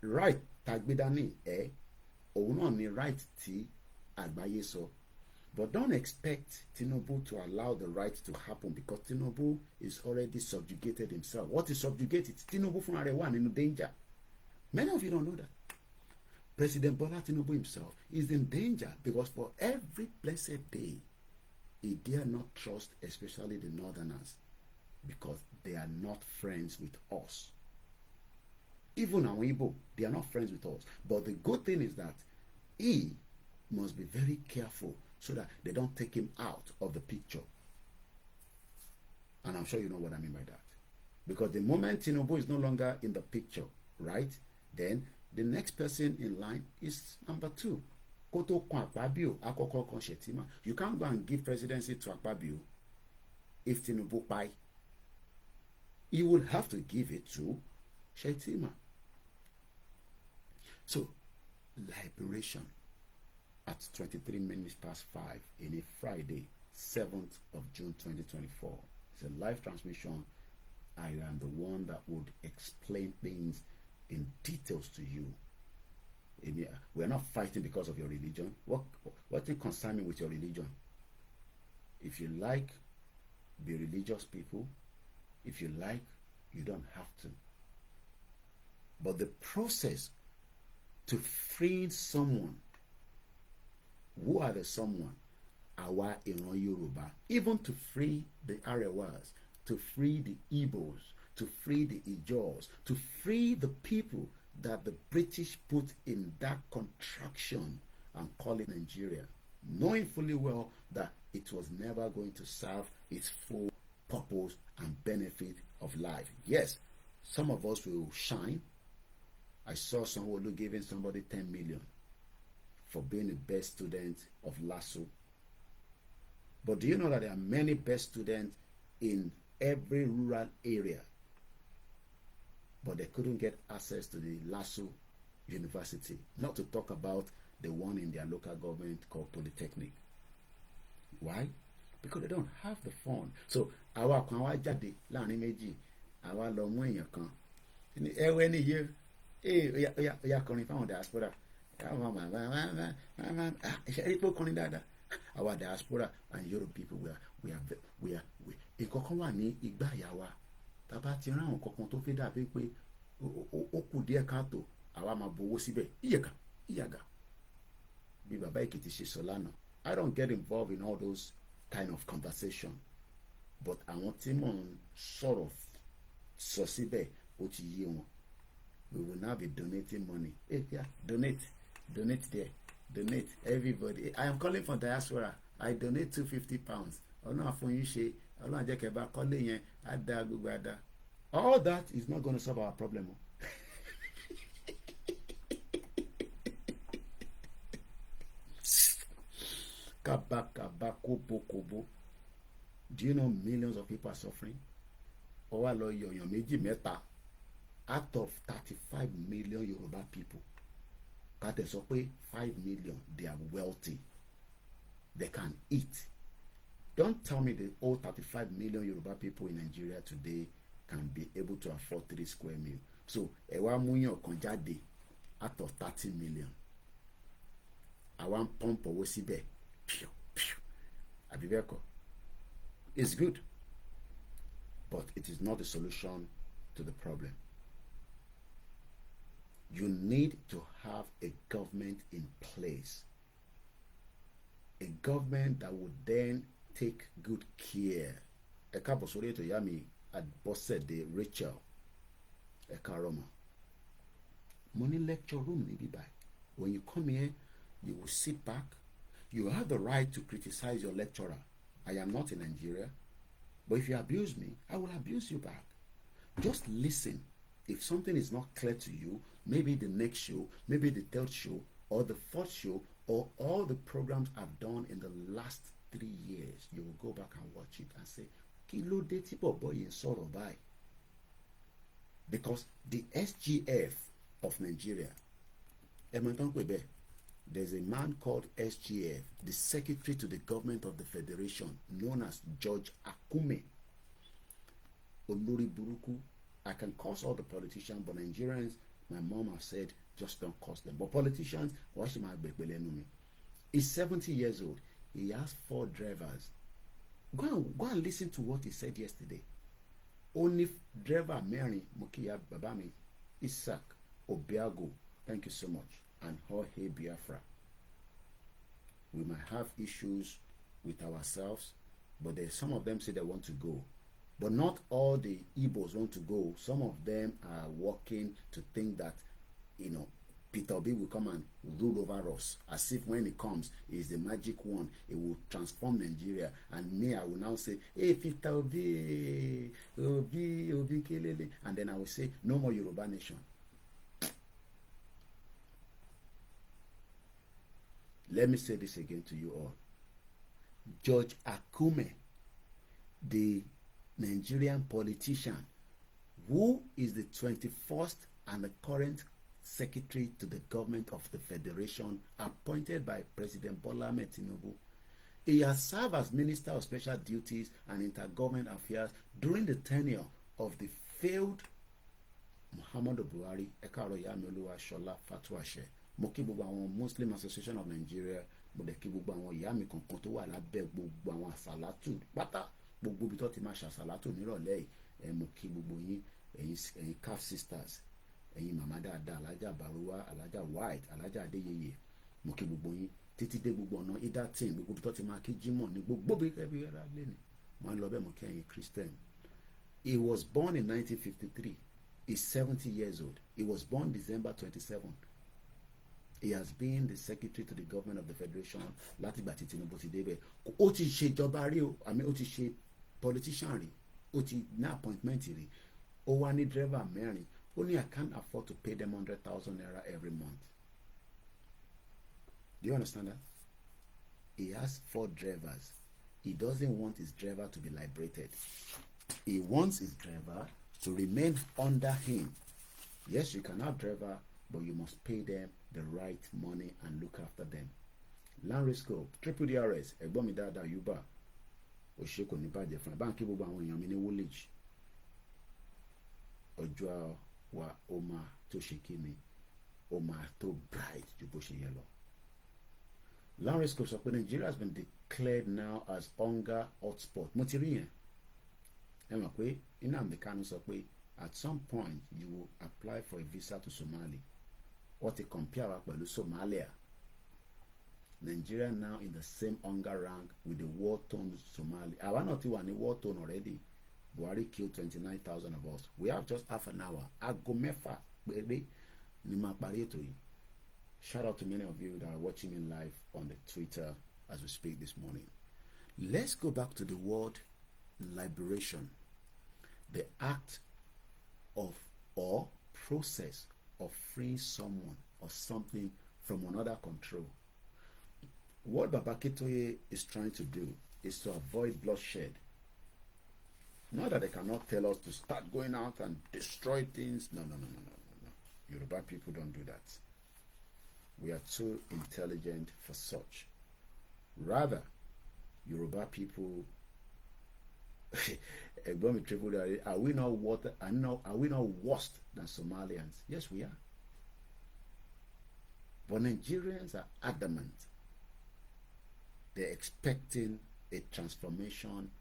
Right, tagbedani òun náà ni right tí àgbáyé sọ. But don't expect Tinubu to allow the right to happen, because Tinubu is already subjugated himself. What is subjugated? Tinubu fúnra rẹ̀ wà nínú danger. Many of you don't know that. President Bola Tinubu himself is in danger, because for every blessed day he dare not trust, especially the northerners, because they are not friends with us. Even our Igbo, they are not friends with us. But the good thing is that he must be very careful so that they don't take him out of the picture. And I'm sure you know what I mean by that. Because the moment Tinubu is no longer in the picture, right, then the next person in line is number 2. Koto kon Akpabio, akoko kon Shetima. You can't go and give presidency to Akpabio if Tinubu pai. You will have to give it to Shetima. So, liberation at 23 minutes past 5 in a Friday, 7th of June 2024. It's a live transmission. I am the one that would explain things in details to you. We are not fighting because of your religion. What is concerning with your religion? If you like, be religious people. If you like, you don't have to. But the process to free someone, who are the someone? Àwa ìran Yorùbá. Even to free the Arewas, to free the Igbos, to free the Ijaws, to free the people that the British put in that contraction and call it Nigeria, knowing fully well that it was never going to serve its full purpose and benefit of life. Yes, some of us will shine. I saw someone giving somebody 10 million for being the best student of LASU. But do you know that there are many best students in every rural area, but they couldn't get access to the LASU University, not to talk about the one in their local government called Polytechnic. Why? Because they don't have the fund. So àwa kan wá jáde láàrin méjì, àwa lọ mú èèyàn kan ní ẹwẹ́ níyẹ oya kọrin fáwọn diaspora, ìṣẹ́rí pé kọrin dáadáa. Our diaspora and Yoruba people, we are nǹkan kan wà ní ìgbà àyà wa. Tàbá ti rán àwọn kankan tó fẹ́ dàbí pé ó kù díẹ̀ káàtó, àwa máa bowó síbẹ̀. Ìyàgà bí bàbá Èkìtì ṣe sọ lánàá. I don't get involved in all those kind of conversation, but àwọn tí mò ń sọ̀rọ̀ sọ síbẹ̀ ó ti yé wọn. We will now be donating money. Donate there. Donate, everybody. I am calling for diaspora. I donate £250. All that is not going to solve our problem. Kaba kobo kobo. Do you know millions of people are suffering? Ó wá lọ yọ èèyàn méjì mẹ́ta out of 35 million Yoruba people. Ká tẹ̀ sọ pé 5 million, they are wealthy. They can eat. Don't tell me the all 35 million Yoruba people in Nigeria today can be able to afford 3 square meals. So, ẹ wá mú yàn kan jáde out of 30 million. Àwa ń pump owó síbẹ̀. Pew, pew. Àbí bẹ́ẹ̀ kọ́? It's good, but it is not the solution to the problem. You need to have a government in place. A government that would then take good care. Ẹ káàbọ̀ sórí ètò ìyá mi Àbọ̀sẹ̀dé Rachel. Ẹ káàárọ̀ mà. Mo ní lecture room níbí báyìí. When you come here, you will sit back. You have the right to criticize your lecturer. I am not in Nigeria. But if you abuse me, I will abuse you back. Just listen. If something is not clear to you, maybe the next show, maybe the third show, or the fourth show, or all the programs I've done in the last 3 years, you will go back and watch it and say, kí ló dé tí bọ̀bọ́ yìí ń sọ̀rọ̀ báyìí? Because the SGF of Nigeria, ẹ mọ̀ tán pé bẹ́ẹ̀, there's a man called SGF, the secretary to the government of the federation, known as George Akume. Olórí burúkú. I can curse all the politicians, but Nigerians, my mom has said, just don't curse them. But politicians, watch my me. He's 70 years old. He has 4 drivers. Go and listen to what he said yesterday. Only driver Mary Mukia Babami, Isaac Obiago, thank you so much, and Jorge Biafra. We might have issues with ourselves, but there's some of them say they want to go. But not all the Igbos want to go. Some of them are working to think that, Peter Obi will come and rule over us, as if when he comes, he's the magic one. He will transform Nigeria. And me, I will now say, hey, Peter Obi, Obi, Kelele. And then I will say, no more Yoruba nation. Let me say this again to you all. George Akume, the Nigerian politician, who is the 21st and the current secretary to the government of the federation, appointed by President Bola Ahmed Tinubu. He has served as Minister of Special Duties and Intergovernment Affairs during the tenure of the failed Muhammadu Buhari. Ekaro Yamioluwa Shola Fatuashe. Mo kí gbogbo àwọn Muslim Association of Nigeria. Mo dẹ̀ kí gbogbo àwọn ìyá mi kankan tó wà lábẹ́ gbogbo àwọn àsàlátù pátá. Gbogbo ibi tó ti máa ṣàsàlátù nírọ̀lẹ́ yìí. Mo kí gbogbo yín, ẹ̀yin calf sisters. Ẹ̀yin màmá dáadáa, alájà Baruwa, alájà White, alájà Adéyẹyẹ. Mo kí gbogbo yín títí dé gbogbo ọ̀nà Idatin, gbogbo ibi tó ti máa kí Jímọ̀ ní gbogbo bí ẹbí ẹ̀rọ alẹ́ ni. Mo ń lọ bẹ́ẹ̀ mo kí ẹ̀yin Christian. He was born in 1953. He's 70 years old. He was born December 27. He has been the secretary to the government of the federation láti ìgbà tí Tinubu ti débẹ̀. Ó ti ṣe ìjọba rí o, ó ti ṣe politician rí, ó ti ní appointment rí. Ó wá ní driver mẹ́rin. Only I can't afford to pay them 100,000 naira every month. Do you understand that? He has 4 drivers. He doesn't want his driver to be liberated. He wants his driver to remain under him. Yes, you can have driver, but you must pay them the right money and look after them. Land Risco, Triple DRS, Ẹ̀gbọ́n mi dáadáa Yuba, Òṣèkò ní bàjẹ́ fún ẹ. Báńkì gbogbo àwọn èèyàn mi ní Woolwich. Ọjọ́ wa ó máa tó ṣe kí ni, ó máa tó bright ju bó ṣe yẹ lọ. Land Risco sọ pé Nigeria has been declared now as hunger hotspot. Mo ti rí yẹn. Ẹ mọ̀ pé Nnamdi Kanu sọ pé at some point you will apply for a visa to Somalia. What ti compare wa pẹ̀lú Somalia. Nigeria now in the same hunger rank with the war-torn Somalia. Àwa náà ti wà ní war-torn already. Buhari killed 29,000 of us. We have just half an hour. Aago mẹ́fà péré ni máa parí ètò yìí. Shout out to many of you that are watching me live on the Twitter as we speak this morning. Let's go back to the word liberation. The act of or process of freeing someone or something from another control. What Babakitoye is trying to do is to avoid bloodshed. Not that they cannot tell us to start going out and destroy things. No. Yoruba people don't do that. We are too intelligent for such. Rather, Yoruba people, are we not worse than Somalians? Yes, we are. But Nigerians are adamant. They're expecting a transformation.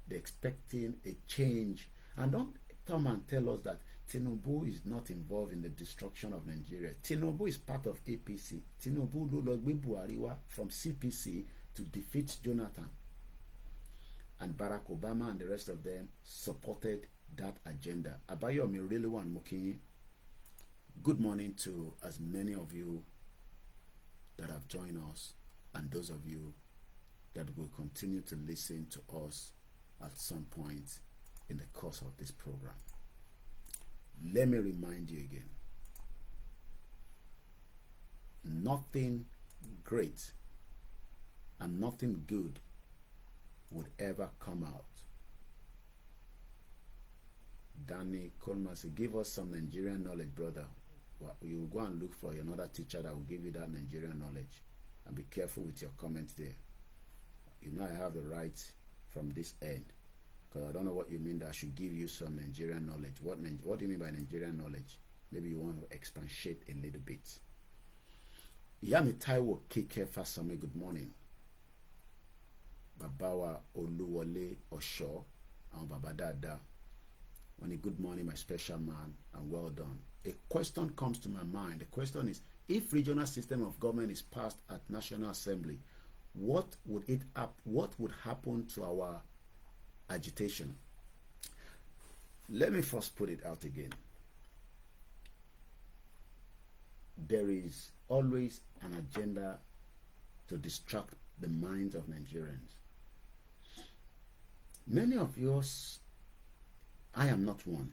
They're expecting a change. And don't come and tell us that Tinubu is not involved in the destruction of Nigeria. Tinubu is part of APC. Tinubu Buhari from CPC to defeat Jonathan. And Barack Obama and the rest of them supported that agenda. Abayomi really want Mukinyi. Good morning to as many of you that have joined us and those of you that will continue to listen to us at some point in the course of this program. Let me remind you again, nothing great and nothing good would ever come out. Danny Coleman said, give us some Nigerian knowledge, brother. Well, you will go and look for another teacher that will give you that Nigerian knowledge. And be careful with your comments there. You know I have the right from this end. Because I don't know what you mean that I should give you some Nigerian knowledge. What do you mean by Nigerian knowledge? Maybe you want to expatiate a little bit. Yami Taiwo Kike Fasame, good morning. Babawa Oluwole Osho and Babadada. Good morning, my special man, and well done. A question comes to my mind. The question is, if regional system of government is passed at National Assembly, what would happen to our agitation? Let me first put it out again. There is always an agenda to distract the minds of Nigerians. Many of us, I am not one,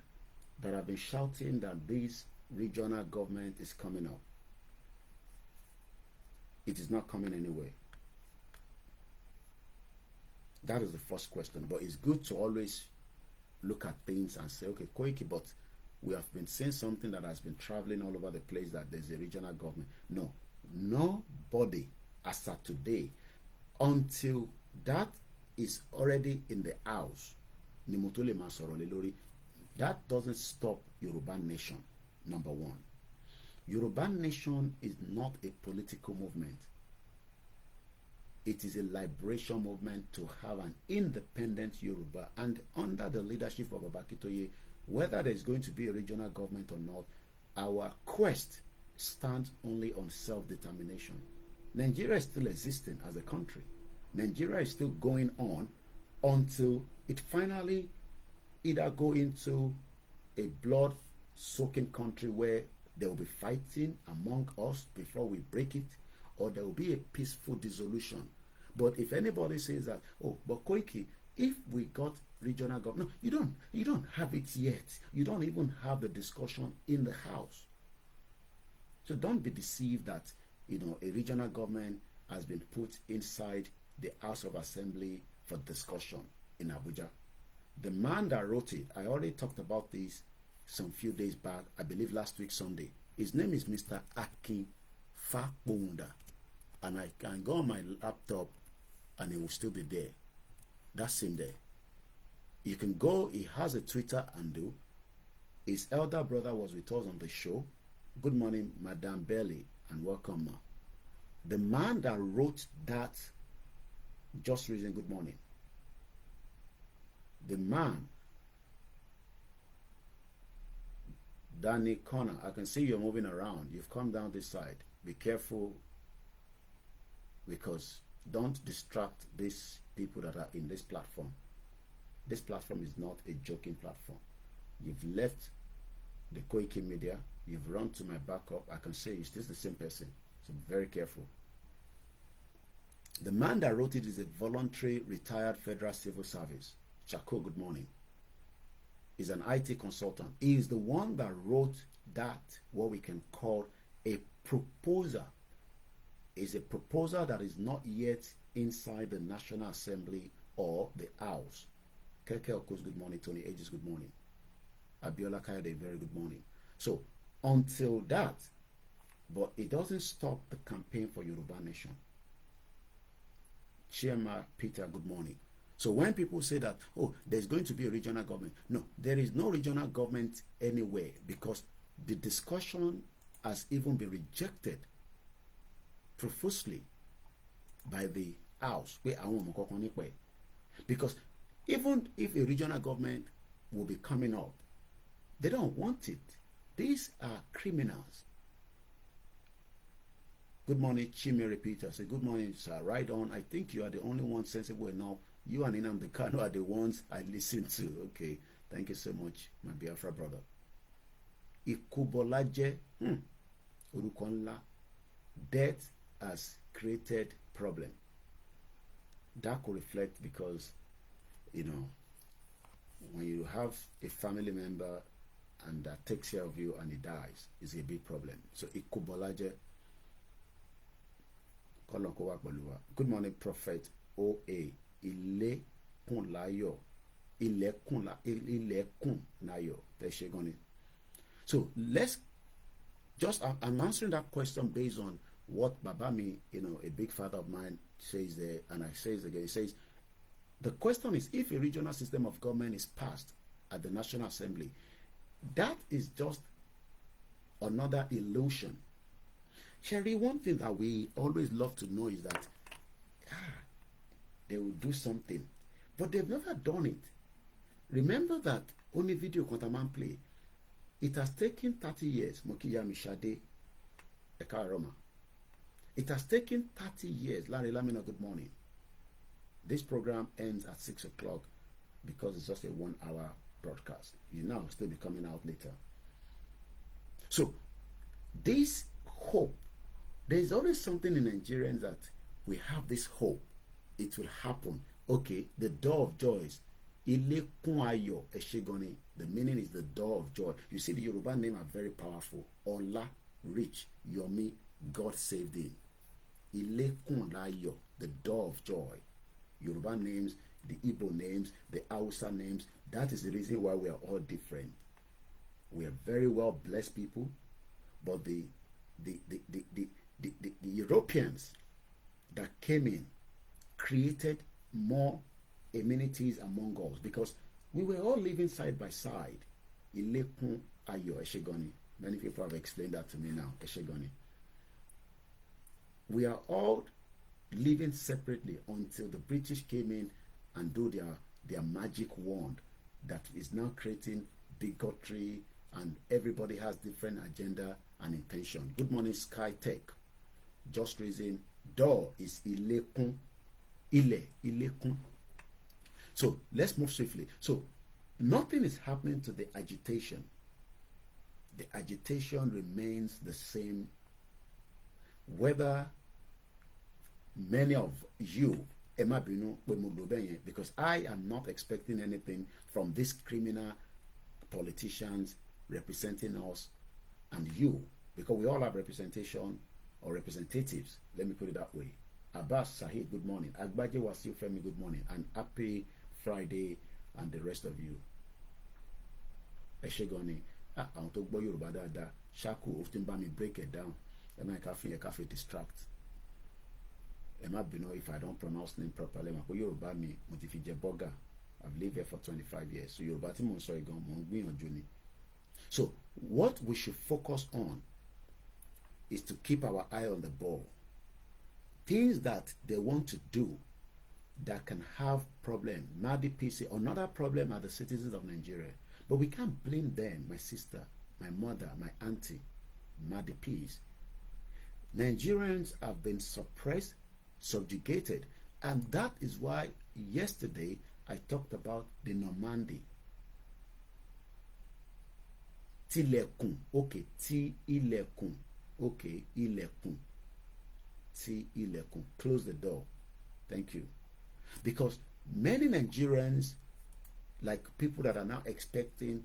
that have been shouting that this regional government is coming up. It is not coming anywhere. That is the first question. But it's good to always look at things and say, okay, Koiki, but we have been seeing something that has been traveling all over the place, that there's a regional government. No, nobody as of today, until that is already in the house, that doesn't stop Yoruba Nation, number one. Yoruba Nation is not a political movement. It is a liberation movement to have an independent Yoruba, and under the leadership of Babakitoye, whether there is going to be a regional government or not, our quest stands only on self-determination. Nigeria is still existing as a country. Nigeria is still going on until it finally either go into a blood-soaking country where there will be fighting among us before we break it, or there will be a peaceful dissolution. But if anybody says that, oh, but Koiki, if we got regional government, no, you don't have it yet. You don't even have the discussion in the house. So don't be deceived that, a regional government has been put inside the House of Assembly for discussion in Abuja. The man that wrote it, I already talked about this some few days back, I believe last week Sunday. His name is Mr. Akin Fakbonda. And I can go on my laptop and it will still be there. That's him there. You can go, he has a Twitter handle. His elder brother was with us on the show. Good morning, Madame Belly, and welcome, ma. The man that wrote that, just reason, good morning. The man, Danny Connor, I can see you're moving around. You've come down this side. Be careful, because don't distract these people that are in this platform. This platform is not a joking platform. You've left the Koikimedia, you've run to my backup. I can say it's still the same person. So be very careful. The man that wrote it is a voluntary retired federal civil service. Chako, good morning. He's an IT consultant. He is the one that wrote that, what we can call a proposal, is a proposal that is not yet inside the National Assembly or the House. Keke Okos, good morning. Tony Aegis, good morning. Abiola Kayode, very good morning. So until that, but it doesn't stop the campaign for Yoruba Nation. Chairman Peter, good morning. So when people say that, oh, there's going to be a regional government, no, there is no regional government anywhere, because the discussion has even been rejected profusely by the House. Because even if a regional government will be coming up, they don't want it. These are criminals. Good morning, Chimere Peter. Say, good morning, sir. Right on. I think you are the only one sensible enough. You and Inam Kano are the ones I listen to. Okay. Thank you so much, my Biafra brother. Ikubolaje, Urukonla. Death has created problem. That could reflect because, you know, when you have a family member and that takes care of you and he dies, it's a big problem. So Ikubolaje. Good morning, Prophet O.A. Ilekun Nayo. So let's just, I'm answering that question based on what Babami, you know, a big father of mine, says there, and I say it again. He says, the question is, if a regional system of government is passed at the National Assembly, that is just another illusion. Sherry, one thing that we always love to know is that they will do something, but they've never done it. Remember that only video Kontaman play. It has taken 30 years. Mokiya Mishade Ekaroma. It has taken 30 years. Larry Lamina, good morning. This program ends at 6 o'clock because it's just a 1 hour broadcast. You now still be coming out later. So this hope, there's always something in Nigerians that we have this hope it will happen. Okay, the door of joys. Ile Kunayo Eshegoni. The meaning is the door of joy. You see, the Yoruba name are very powerful. Ola, rich, Yomi, God saved him. Ile Kunayo, the door of joy. Yoruba names, the Igbo names, the Hausa names. That is the reason why we are all different. We are very well blessed people, but the Europeans that came in created more amenities among us because we were all living side by side. Ilekun Ayo Eshegoni. Many people have explained that to me now. Eshegoni. We are all living separately until the British came in and do their magic wand that is now creating bigotry, and everybody has different agenda and intention. Good morning, Sky Tech. Just reason door is Ilekun. Ilekun. So let's move swiftly. So nothing is happening to the agitation. The agitation remains the same, whether many of you, because I am not expecting anything from these criminal politicians representing us and you, because we all have representation or representatives. Let me put it that way. Abbas Sahid, good morning. Agbaje Wasil Femi, good morning. And happy Friday, and the rest of you. Eshegoni, I want to go Yoruba Dada. Shaku often by me break it down. And I can't distract. Emma Bino, if I don't pronounce name properly, I go Yoruba me, Motifije Boga. I've lived here for 25 years. So Yoruba Timon Soigon, Mongbi on Juni. So what we should focus on is to keep our eye on the ball. Things that they want to do that can have problem. Madi PC, another problem are the citizens of Nigeria. But we can't blame them, my sister, my mother, my auntie, Madi Peace. Nigerians have been suppressed, subjugated, and that is why yesterday I talked about the Normandy. Tilekun, okay, Ti-ilekun, okay, ilekun, Ti-ilekun, close the door. Thank you. Because many Nigerians, like people that are now expecting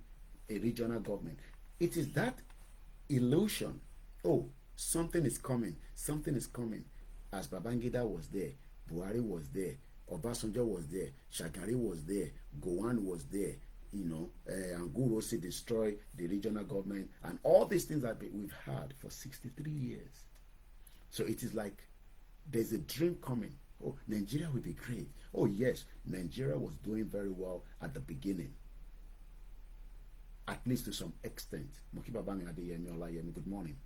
a regional government, it is that illusion. Oh, something is coming. Something is coming. as Babangida was there, Buhari was there, Obasanjo was there, Shagari was there, Gowon was there, you know, Angurosi destroyed the regional government, and all these things that we've had for 63 years. So it is like there's a dream coming. Oh, Nigeria will be great. Oh yes, Nigeria was doing very well at the beginning, at least to some extent. Good morning.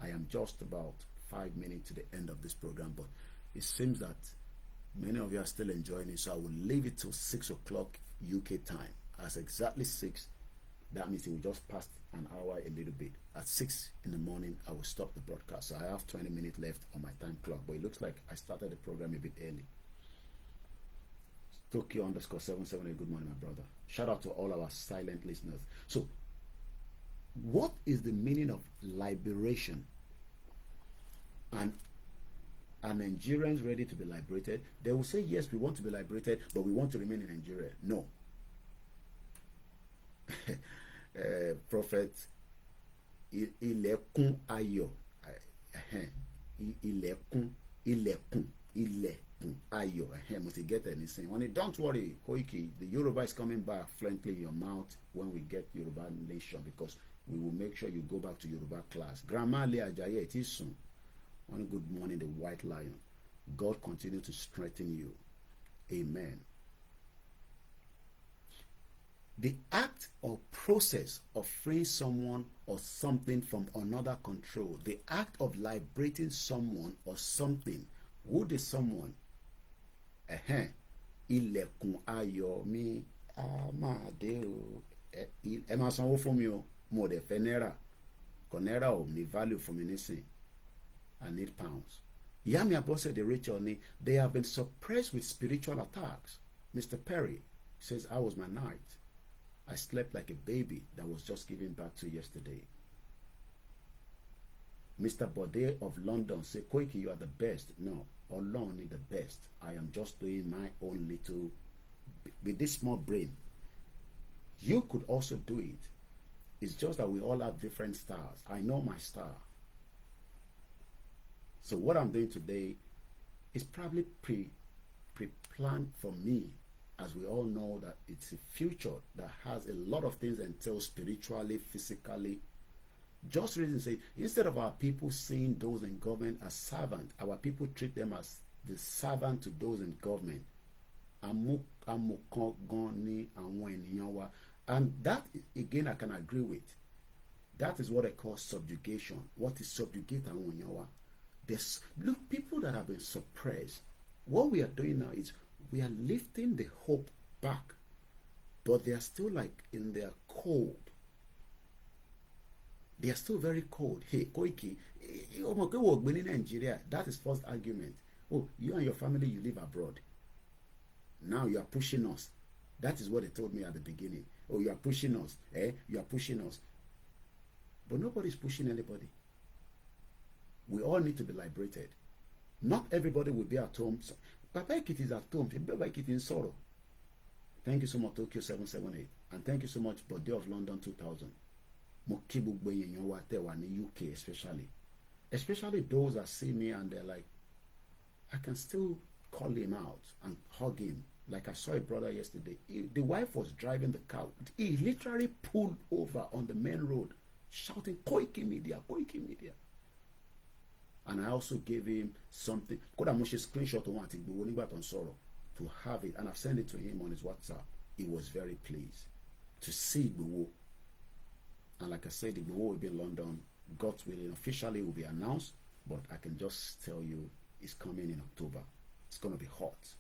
I am just about 5 minutes to the end of this program, but it seems that many of you are still enjoying it, so I will leave it till 6 o'clock UK time. As exactly 6, that means it will just pass an hour a little bit. At 6 in the morning, I will stop the broadcast. So I have 20 minutes left on my time clock, but it looks like I started the program a bit early. Tokyo_778, good morning, my brother. Shout out to all our silent listeners. So, what is the meaning of liberation? And are Nigerians ready to be liberated? They will say, yes, we want to be liberated, but we want to remain in Nigeria. No. Prophet ilẹ̀kùn ayọ̀, ilẹ̀kùn ayọ̀, must get anything. When don't worry, Koiki, the Yoruba is coming back fluently in your mouth when we get Yoruba nation, because we will make sure you go back to Yoruba class. Grandma Le Ajayi, it is soon. One good morning, the White Lion. God continue to strengthen you. Amen. The act or process of freeing someone or something from another control, the act of liberating someone or something. Who is someone? Ilẹ̀kùn ayọ̀ mi á máa dé o. Ẹ máa sanwó fún mi o. Mo dẹ̀ fẹ́ náírà. Kò náírà ò ní value fún mi nísìn. I need pounds. Yami Abose de Rachel ni, they have been suppressed with spiritual attacks. Mr. Perry says, I was my night. I slept like a baby that was just given back to yesterday. Mr. Bode of London say, Koiki, you are the best. No, Olorun is the best. I am just doing my own little, with this small brain. You could also do it. It's just that we all have different stars. I know my star. So what I'm doing today is probably pre-planned for me, as we all know that it's a future that has a lot of things entailed spiritually, physically. Just reason say, instead of our people seeing those in government as servants, our people treat them as the servant to those in government. And that, again, I can agree with. That is what I call subjugation. What is subjugate? There's, look, people that have been suppressed, what we are doing now is we are lifting the hope back, but they are still like in their cold. They are still very cold. Hey, Koiki, in Nigeria, that is first argument. Oh, you and your family, you live abroad. Now you are pushing us. That is what they told me at the beginning. Oh, you are pushing us. You are pushing us. But nobody's pushing anybody. We all need to be liberated. Not everybody will be at home. Papa Ekiti is at home. Papa Ekiti in sorrow. Thank you so much, Tokyo 778. And thank you so much, Bode of London 2000. UK especially. Especially those that see me and they're like, I can still call him out and hug him. Like I saw a brother yesterday. The wife was driving the car. He literally pulled over on the main road, shouting, Koikimedia, Koikimedia. And I also gave him something. Could I screenshot to have it, and I've sent it to him on his WhatsApp. He was very pleased to see Igboho. And like I said, Igboho will be in London. God willing, officially will be announced, but I can just tell you it's coming in October. It's going to be hot,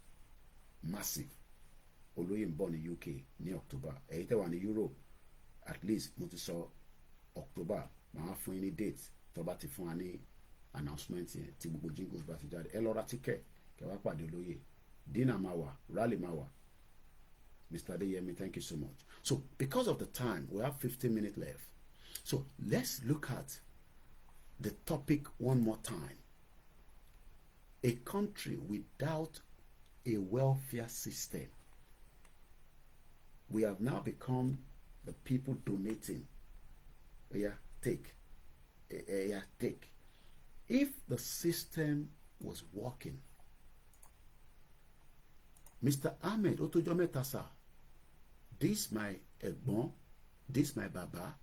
massive. Oloyomiko born in UK near October. One in Europe, at least October. I have any dates. Tobati for any announcement tí gbogbo jingles bá ti jáde ẹ lọ ra ticket kẹ́ wá pàdé olóyè dinner máa rally máa Mr. Adeyemi, thank you so much. So because of the time, we have 15 minutes left. So let's look at the topic one more time. A country without a welfare system. We have now become the people donating. Yeah, take. If the system was walking. Mr. Ahmed Otojo Metasa, this my Egbon, this my Baba.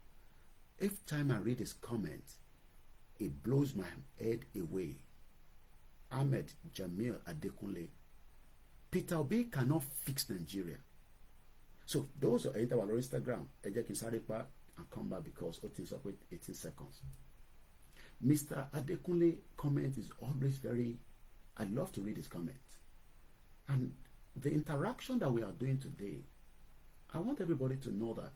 Every time I read his comments, it blows my head away. Ahmed Jamil Adekunle. Peter Obi cannot fix Nigeria. So those who enter our Instagram, Eje Kinsaripa and come back because it's up with 18 seconds. Mr. Adekunle comment is always very, I love to read his comments. And the interaction that we are doing today, I want everybody to know that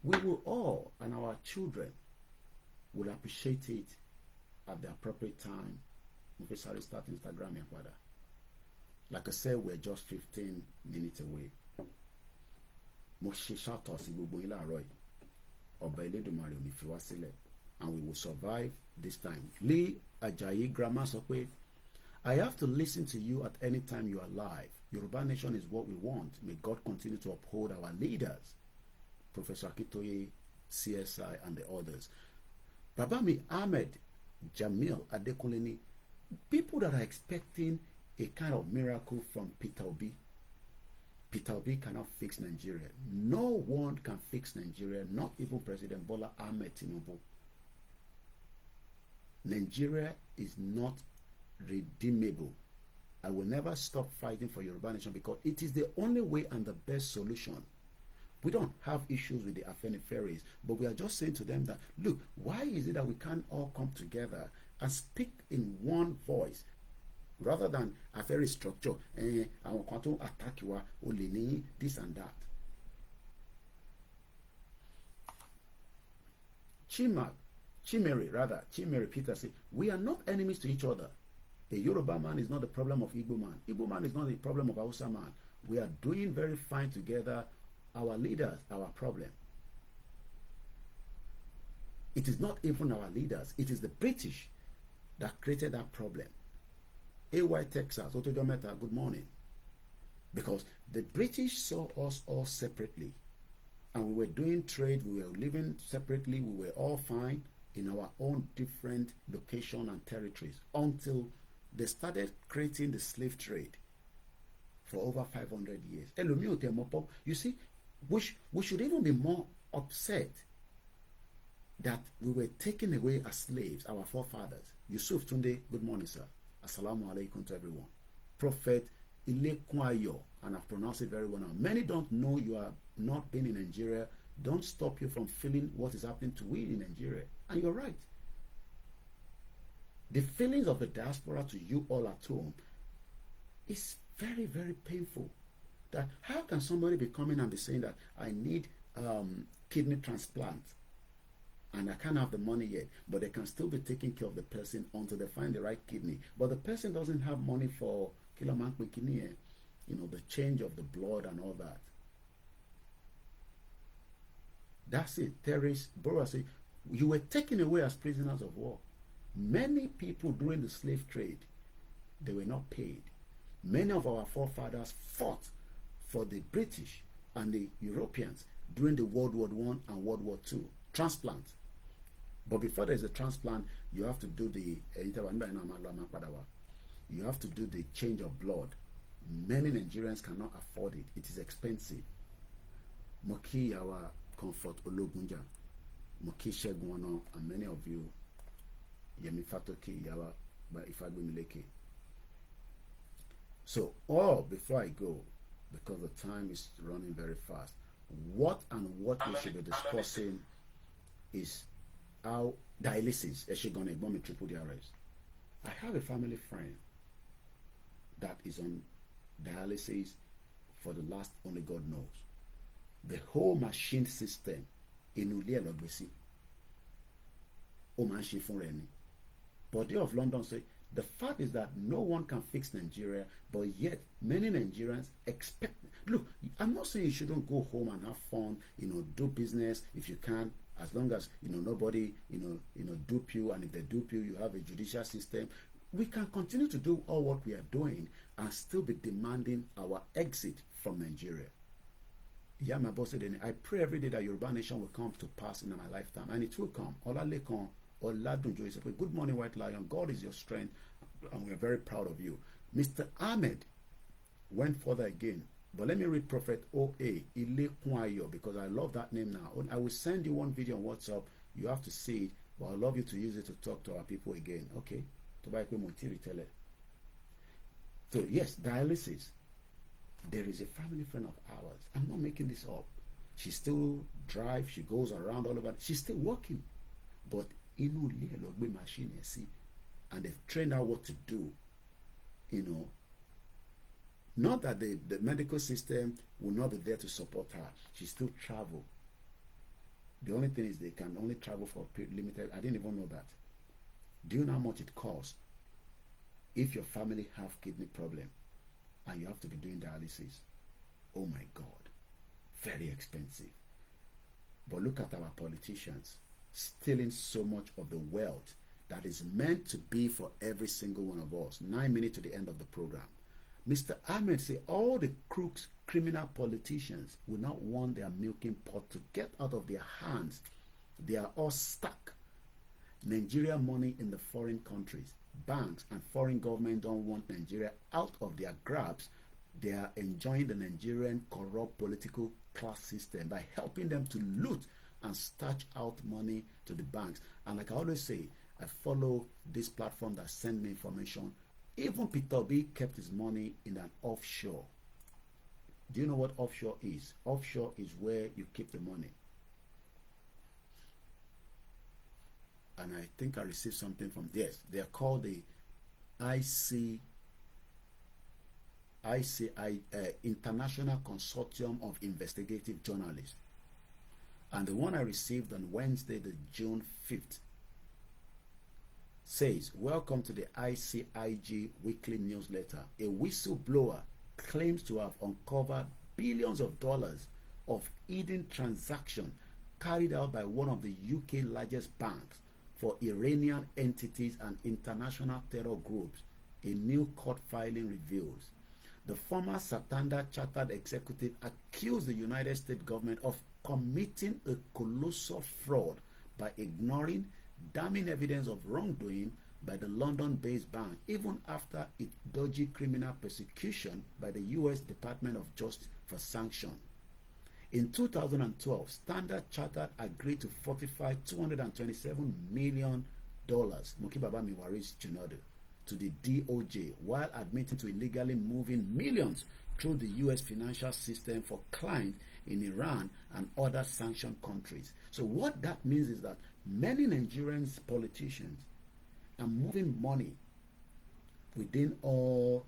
we will all, and our children, will appreciate it at the appropriate time. If we start Instagram and father. Like I said, we're just 15 minutes away. And we will survive this time. Lee Ajayi Grammar Sokwe, I have to listen to you at any time you are live. Yoruba Nation is what we want. May God continue to uphold our leaders. Professor Akitoye, CSI, and the others. Babami Ahmed Jamil Adekunle, people that are expecting a kind of miracle from Peter Obi. Peter Obi cannot fix Nigeria. No one can fix Nigeria, not even President Bola Ahmed Tinubu. Nigeria is not redeemable. I will never stop fighting for Yoruba Nation because it is the only way and the best solution. We don't have issues with the Afeniferes, but we are just saying to them that, look, why is it that we can't all come together and speak in one voice rather than a very structure? I want to attack you, only this and that. Chimeri Peter said, we are not enemies to each other. A Yoruba man is not the problem of Igbo man. Igbo man is not the problem of Hausa man. We are doing very fine together. Our leaders, our problem. It is not even our leaders. It is the British that created that problem. AY Texas, Otojo Meta, good morning. Because the British saw us all separately. And we were doing trade, we were living separately, we were all fine in our own different location and territories until they started creating the slave trade for over 500 years. You see, we should even be more upset that we were taken away as slaves, our forefathers. Yusuf Tunde, good morning, sir. Assalamu alaikum to everyone. Prophet Ilekwayo, and I've pronounced it very well now. Many don't know you are not been in Nigeria. Don't stop you from feeling what is happening to we in Nigeria. And you're right. The feelings of the diaspora to you all at home is very, very painful. That how can somebody be coming and be saying that I need kidney transplant and I can't have the money yet, but they can still be taking care of the person until they find the right kidney. But the person doesn't have money for Koikimedia, the change of the blood and all that. That's it. Terrorists, Bora say, you were taken away as prisoners of war. Many people during the slave trade, they were not paid. Many of our forefathers fought for the British and the Europeans during the World War I and World War II. Transplant. But before there's a transplant, you have to do the change of blood. Many Nigerians cannot afford it. It is expensive. Moki our comfort Ologunja, Moki Sheguano, and many of you, Yemi Fatoki Yawa by Ifagumileke. So, before I go, because the time is running very fast, what we should be discussing is how dialysis is she gonna bomb triple DRS. I have a family friend that is on dialysis for the last only God knows. The whole machine system in Ulia Logbesi. Omanshi Funreni. Body of London say the fact is that no one can fix Nigeria, but yet many Nigerians expect. Look, I'm not saying you shouldn't go home and have fun, do business if you can, as long as nobody dupe you, and if they dupe you, you have a judicial system. We can continue to do all what we are doing and still be demanding our exit from Nigeria. Yeah, my boss said, I pray every day that Yoruba Nation will come to pass in my lifetime, and it will come. Olalekon Oladunjo is good morning, White Lion. God is your strength. and we're very proud of you. Mr. Ahmed went further again. But let me read Prophet O.A. Ilekunayo, because I love that name now. I will send you one video on WhatsApp. You have to see it, but I'd love you to use it to talk to our people again. Okay? So yes, dialysis. There is a family friend of ours. I'm not making this up. She still drives. She goes around all over. She's still working. But machine, and they've trained her what to do. Not that the medical system will not be there to support her. She still travel. The only thing is they can only travel for limited. I didn't even know that. Do you know how much it costs if your family have kidney problem and you have to be doing dialysis? Oh my God, very expensive. But look at our politicians stealing so much of the wealth that is meant to be for every single one of us. 9 minutes to the end of the program. Mr. Ahmed said all the crooks, criminal politicians will not want their milking pot to get out of their hands. They are all stuck. Nigeria money in the foreign countries. Banks and foreign government don't want Nigeria out of their grabs. They are enjoying the Nigerian corrupt political class system by helping them to loot and starch out money to the banks. And like I always say, I follow this platform that send me information. Even Peter B kept his money in an offshore. Do you know what offshore is? Offshore is where you keep the money. And I think I received something from this. They are called the International Consortium of Investigative Journalists. And the one I received on Wednesday, the June 5th, says, welcome to the ICIG weekly newsletter. A whistleblower claims to have uncovered billions of dollars of hidden transactions carried out by one of the UK largest banks for Iranian entities and international terror groups, a new court filing reveals. The former Santander Chartered Executive accused the United States government of committing a colossal fraud by ignoring damning evidence of wrongdoing by the London-based bank, even after its dodgy criminal persecution by the U.S. Department of Justice for sanction. In 2012, Standard Chartered agreed to forfeit $227 million to the DOJ while admitting to illegally moving millions through the U.S. financial system for clients in Iran and other sanctioned countries. So what that means is that many Nigerian politicians are moving money within all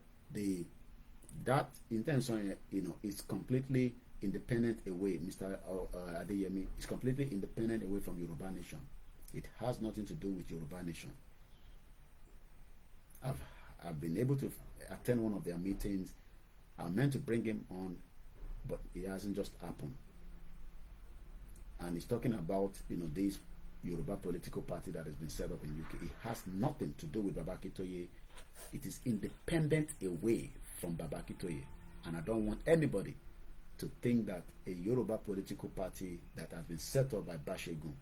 that intention, is completely independent away. Mr. Adeyemi is completely independent away from Yoruba Nation. It has nothing to do with Yoruba Nation. I've been able to attend one of their meetings. I meant to bring him on, but it hasn't just happened. And he's talking about this Yoruba political party that has been set up in UK. It has nothing to do with Babakitoye. It is independent away from Babakitoye. And I don't want anybody to think that a Yoruba political party that has been set up by Bashegun,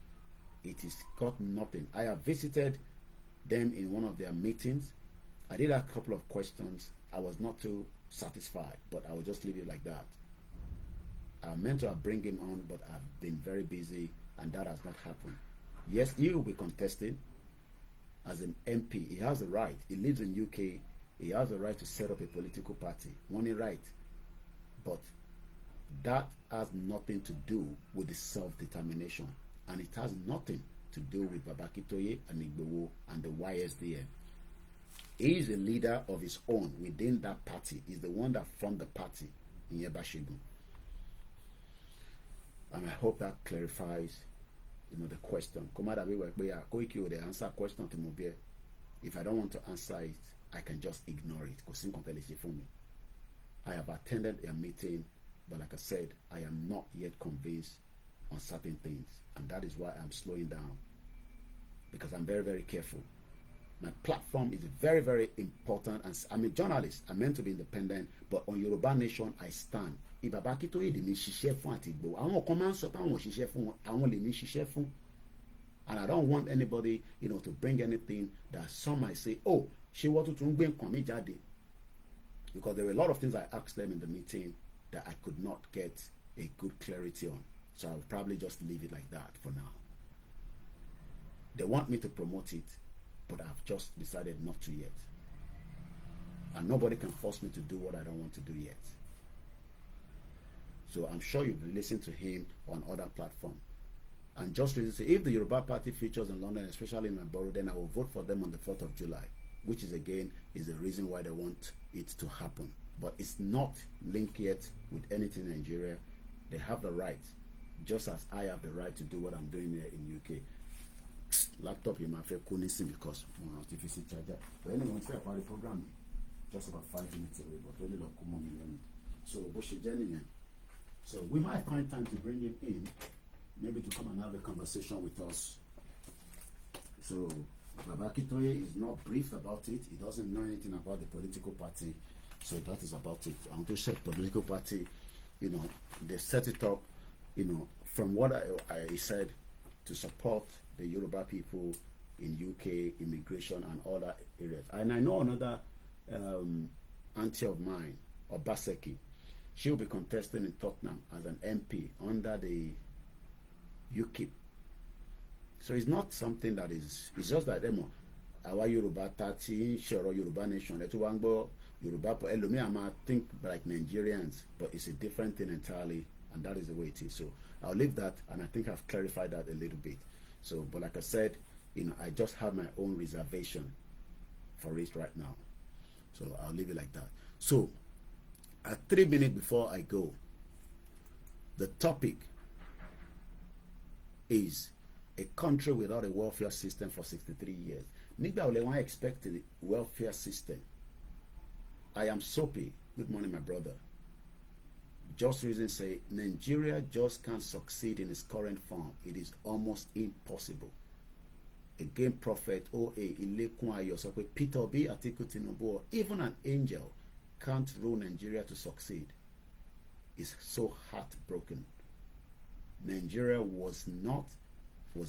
it is got nothing. I have visited them in one of their meetings. I did a couple of questions. I was not too satisfied, but I will just leave it like that. I meant to bring him on, but I've been very busy, and that has not happened. Yes, he will be contesting as an MP. He has a right. He lives in UK. He has a right to set up a political party. Money right. But that has nothing to do with the self-determination. And it has nothing to do with Babakitoye and Igboho and the YSDM. He is a leader of his own within that party. He's the one that formed the party in Yebashigun. And I hope that clarifies, the question. Koiki will answer question to Mobile. If I don't want to answer it, I can just ignore it. I have attended a meeting, but like I said, I am not yet convinced on certain things. And that is why I'm slowing down. Because I'm very, very careful. My platform is very, very important. And I'm a journalist. I'm meant to be independent. But on Yoruba Nation, I stand. If Babakitoye lè mi ṣiṣẹ́ fún àti Igboho, àwọn kan máa ń sọ pé àwọn ṣiṣẹ́ fún wọn, àwọn lè mi ṣiṣẹ́ fún. And I don't want anybody, to bring anything that some might say, oh, ṣé wọ́n tún gbé nǹkan mi jáde? Because there were a lot of things I asked them in the meeting that I could not get a good clarity on. So I'll probably just leave it like that for now. They want me to promote it, but I've just decided not to yet. And nobody can force me to do what I don't want to do yet. So I'm sure you've listened to him on other platforms. And just to say, if the Yoruba Party features in London, especially in my borough, then I will vote for them on the 4th of July, which is again is the reason why they want it to happen. But it's not linked yet with anything in Nigeria. They have the right, just as I have the right to do what I'm doing here in UK. Laptop in my face couldn't see because artificial charger. But anyway, it's a party program. Just about 5 minutes away, but really look come on. So so we might find time to bring him in, maybe to come and have a conversation with us. So Baba Akintoye is not briefed about it. He doesn't know anything about the political party. So that is about it. I want to check the political party, you know, they set it up, you know, from what I said, to support the Yoruba people in UK, immigration and other areas. And I know another auntie of mine, Obaseki, she will be contesting in Tottenham as an MP under the UKIP. So it's not something that is, it's just that our Yoruba 30, Shoro Yoruba nation, Yoruba, I think like Nigerians, but it's a different thing entirely, and that is the way it is. So I'll leave that, and I think I've clarified that a little bit. So, but like I said, you know, I just have my own reservation for it right now. So I'll leave it like that. So at 3 minutes before I go, the topic is a country without a welfare system for 63 years. Nígbà wo lẹ wọ́n expect a welfare system? I am Soapy. Good morning, my brother. Just reason say Nigeria just can't succeed in its current form. It is almost impossible. Again, Prophet O.A. Ilekun Ayo sọ pé Peter Obi, Atiku Tinubu, even an angel can't rule Nigeria to succeed. It's so heartbroken. Nigeria was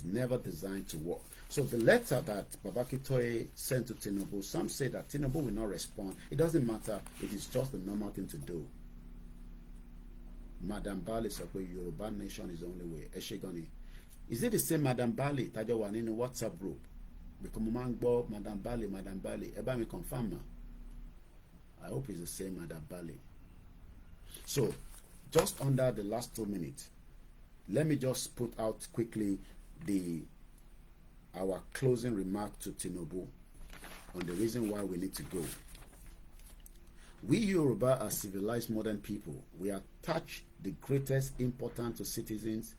never designed to work. So the letter that Baba Akintoye sent to Tinubu, some say that Tinubu will not respond. It doesn't matter. It is just the normal thing to do. Madam Bali sọ pé Yoruba nation is the only way. Eshegoni. Is it the same Madam Bali tájọ wà nínú WhatsApp group? Because mo máa ń gbọ́ Madam Bali, ẹ bá mi confirm ma. I hope it's the same Madam Bali. So, just under the last 2 minutes, let me just put out quickly our closing remark to Tinubu on the reason why we need to go. We Yoruba are civilized modern people. We attach the greatest importance to citizens,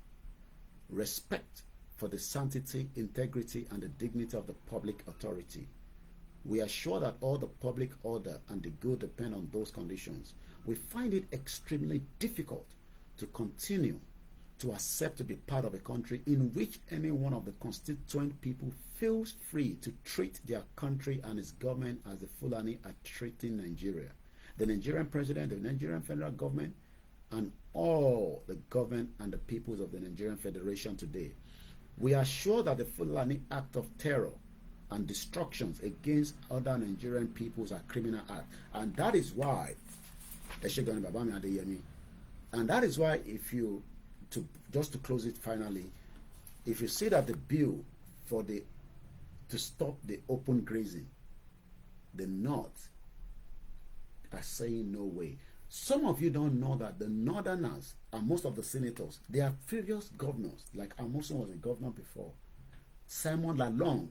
respect for the sanctity, integrity, and the dignity of the public authority. We are sure that all the public order and the good depend on those conditions. We find it extremely difficult to continue to accept to be part of a country in which any one of the constituent people feels free to treat their country and its government as the Fulani are treating Nigeria. The Nigerian president, the Nigerian federal government, and all the government and the peoples of the Nigerian Federation today. We are sure that the Fulani act of terror and destructions against other Nigerian peoples are criminal acts. And that is why, just to close it finally, if you see that the bill to stop the open grazing, the North are saying no way. Some of you don't know that the Northerners and most of the senators, they are previous governors. Like Amoson was a governor before. Simon Lalong,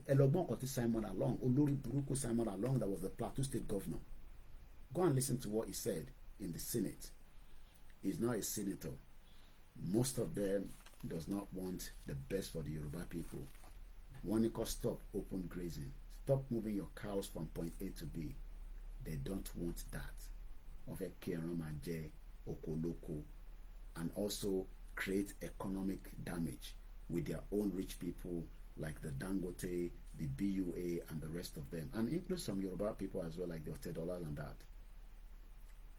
Simon Lalong, Olori Buruku Simon Lalong, that was the Plateau State governor. Go and listen to what he said in the Senate. He's not a senator. Most of them does not want the best for the Yoruba people. One you stop open grazing. Stop moving your cows from point A to B. They don't want that. And also create economic damage with their own rich people like the Dangote, the BUA, and the rest of them, and include some Yoruba people as well, like the Otedola and that.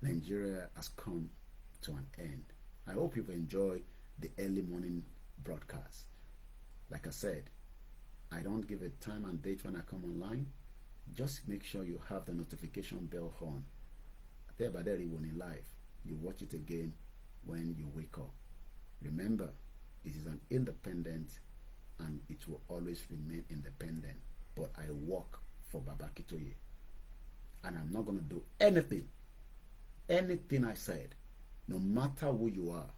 Nigeria has come to an end. I hope you've enjoyed the early morning broadcast. Like I said, I don't give a time and date when I come online, just make sure you have the notification bell on. When in live, you watch it again when you wake up. Remember, it is an independent and it will always remain independent. But I work for Baba Akintoye. And I'm not going to do anything I said, no matter who you are,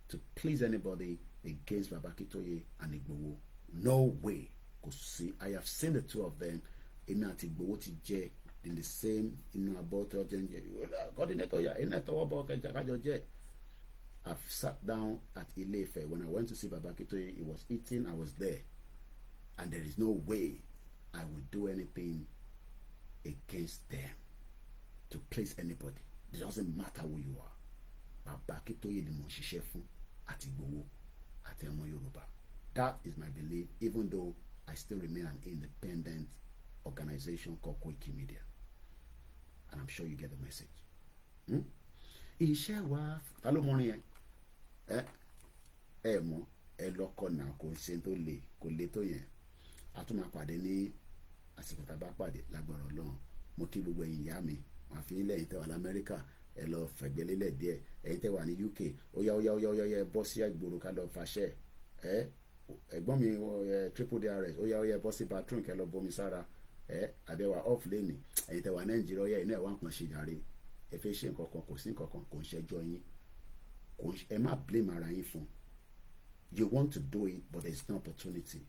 to please anybody against Baba Akintoye and Igboho. No way. Because I have seen the two of them in Igboho TJ in the same about I've sat down at Ile-Ife. When I went to see Baba Akintoye, he was eating, I was there. And there is no way I would do anything against them to please anybody. It doesn't matter who you are. Baba Akintoye ni mo ṣiṣẹ́ fún àti Igboho àti ọmọ Yorùbá. That is my belief, even though I still remain an independent organization called Koikimedia. And I'm sure you get the message. Iṣẹ́ wa ta ló mọrin yẹn? Ẹ mọ̀ ẹ lọ́kọ̀ náà kò ṣe tó le kò le tó yẹn. A tún máa pàdé ní àsìkò tá a bá pàdé lágbára Ọlọ́run. Mo kí gbogbo ẹ̀yin ìyá mi, màá fi ilẹ̀ ìtẹ̀wà l'Amẹ́ríkà, ẹ lọ fẹ̀gbẹ́lélẹ̀ díẹ̀, ẹ̀yin tẹ̀wà ní UK, ó yá bọ́ sí ìgboro ká lọ fàṣẹ. Ẹ̀gbọ́n mi triple DRS, ó yá bọ́ sí bathroom kẹ́ lọ bomi sára. Àbẹ̀wà off lane, ẹ̀yin tẹ̀wà Nàìjíríà, ó yá iná ẹ̀wà nǹkan ṣe jàre. Ẹ fẹ́ ṣe nǹkan kan, kò sí nǹkan kan, kò ń ṣẹjọ́ yín. Ẹ má blame ara yín fún. You want to do it, but there is no opportunity.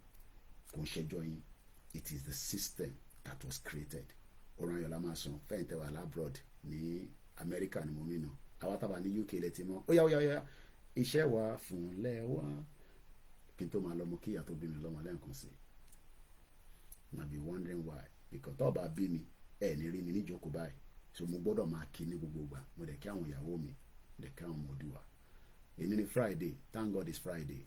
Kò ń ṣẹjọ́ yín. It is the system that was created. Oran Yola Mason, fẹ́yìntẹ́ wà labroad ní Amẹ́ríkà ni mo mí nà. Àwa tábà ní UK lẹ́tí mọ́. Ó yá. Iṣẹ́ wa fún lẹ́wà. Kí n tó máa lọ mọ kí ìyá tó bí mi lọ́mọ lẹ́ǹkan sí. You might be wondering why. Because tó bá bí mi, ẹ̀ ní rí mi níjókòó báyìí. So mo gbọ́dọ̀ máa kí ní gbogbo ìgbà. Mo dẹ̀ kí àwọn ìyàwó mi, mo dẹ̀ kí àwọn ọmọdé wa. Èyí ni Friday. Thank God it's Friday.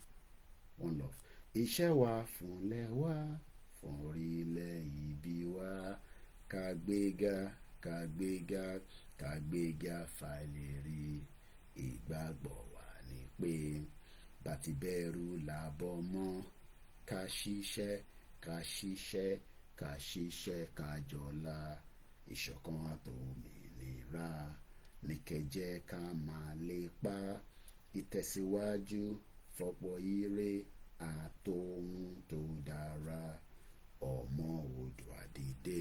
One love. Iṣẹ́ wa fún lẹ́wà. Fún orílẹ̀ ibi wa. Kàgbéga fàìlérí. Ìgbàgbọ́ wa ni pé bàtí bẹ̀rù làbọ̀ mọ́. Ká ṣiṣẹ́ ká jọlá. Ìṣọ̀kan àtòmìnira ní kẹjẹ́ ká máa lépa. Ìtẹ̀síwájú fọ́pọ̀ ire àtòhun tó dára. Ọmọ Oòduà dìde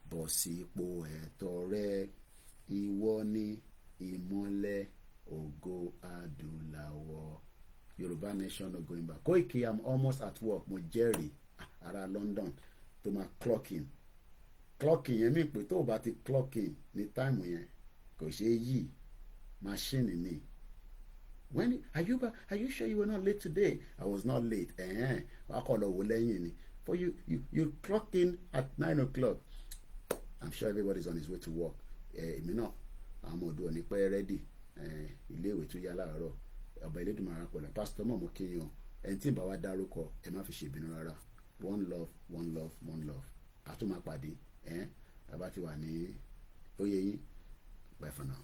bọ́ sípò ẹ̀tọ́ rẹ. Ìwọ ni ìmọ́lẹ̀ ògo adúláwọ̀. Yorùbá nation no going back. Koiki, I'm almost at work. Mo jẹ́rìí ará London tó máa clock in yẹn mi pé tó o bá ti clock in ní time yẹn kò ṣe é yí machine ni. When are you sure you were not late today? I was not late. Wàá kọ́ lọ wò lẹ́yìn ni. For you clock in at 9 o'clock. I'm sure everybody's on his way to work. Èmi náà àwọn ọmọ ọdún pẹ́ ready. Ilé ìwé tó yá láàárọ̀. Ọba Elédùmarè pẹ̀lú pásítọ̀ mọ̀ mọ́ kéèyàn. Ẹni tí ń bá wa dárúkọ ẹ má fi ṣèbínú rárá. One love. A tún máa pàdé. Bàbá ti wà ní oyè yín. Bye for now.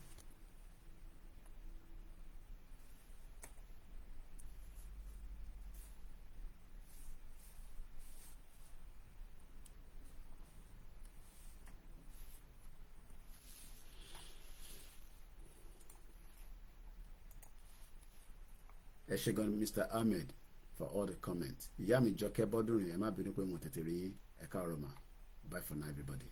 Ẹ ṣé gan Mr. Ahmed for all the comments. Ìyá mi Jọkẹ́ Bọ́dúnrin ẹ má bínú pé mo tètè rí yín. Ẹ káàárọ̀ mà. Bye for now everybody.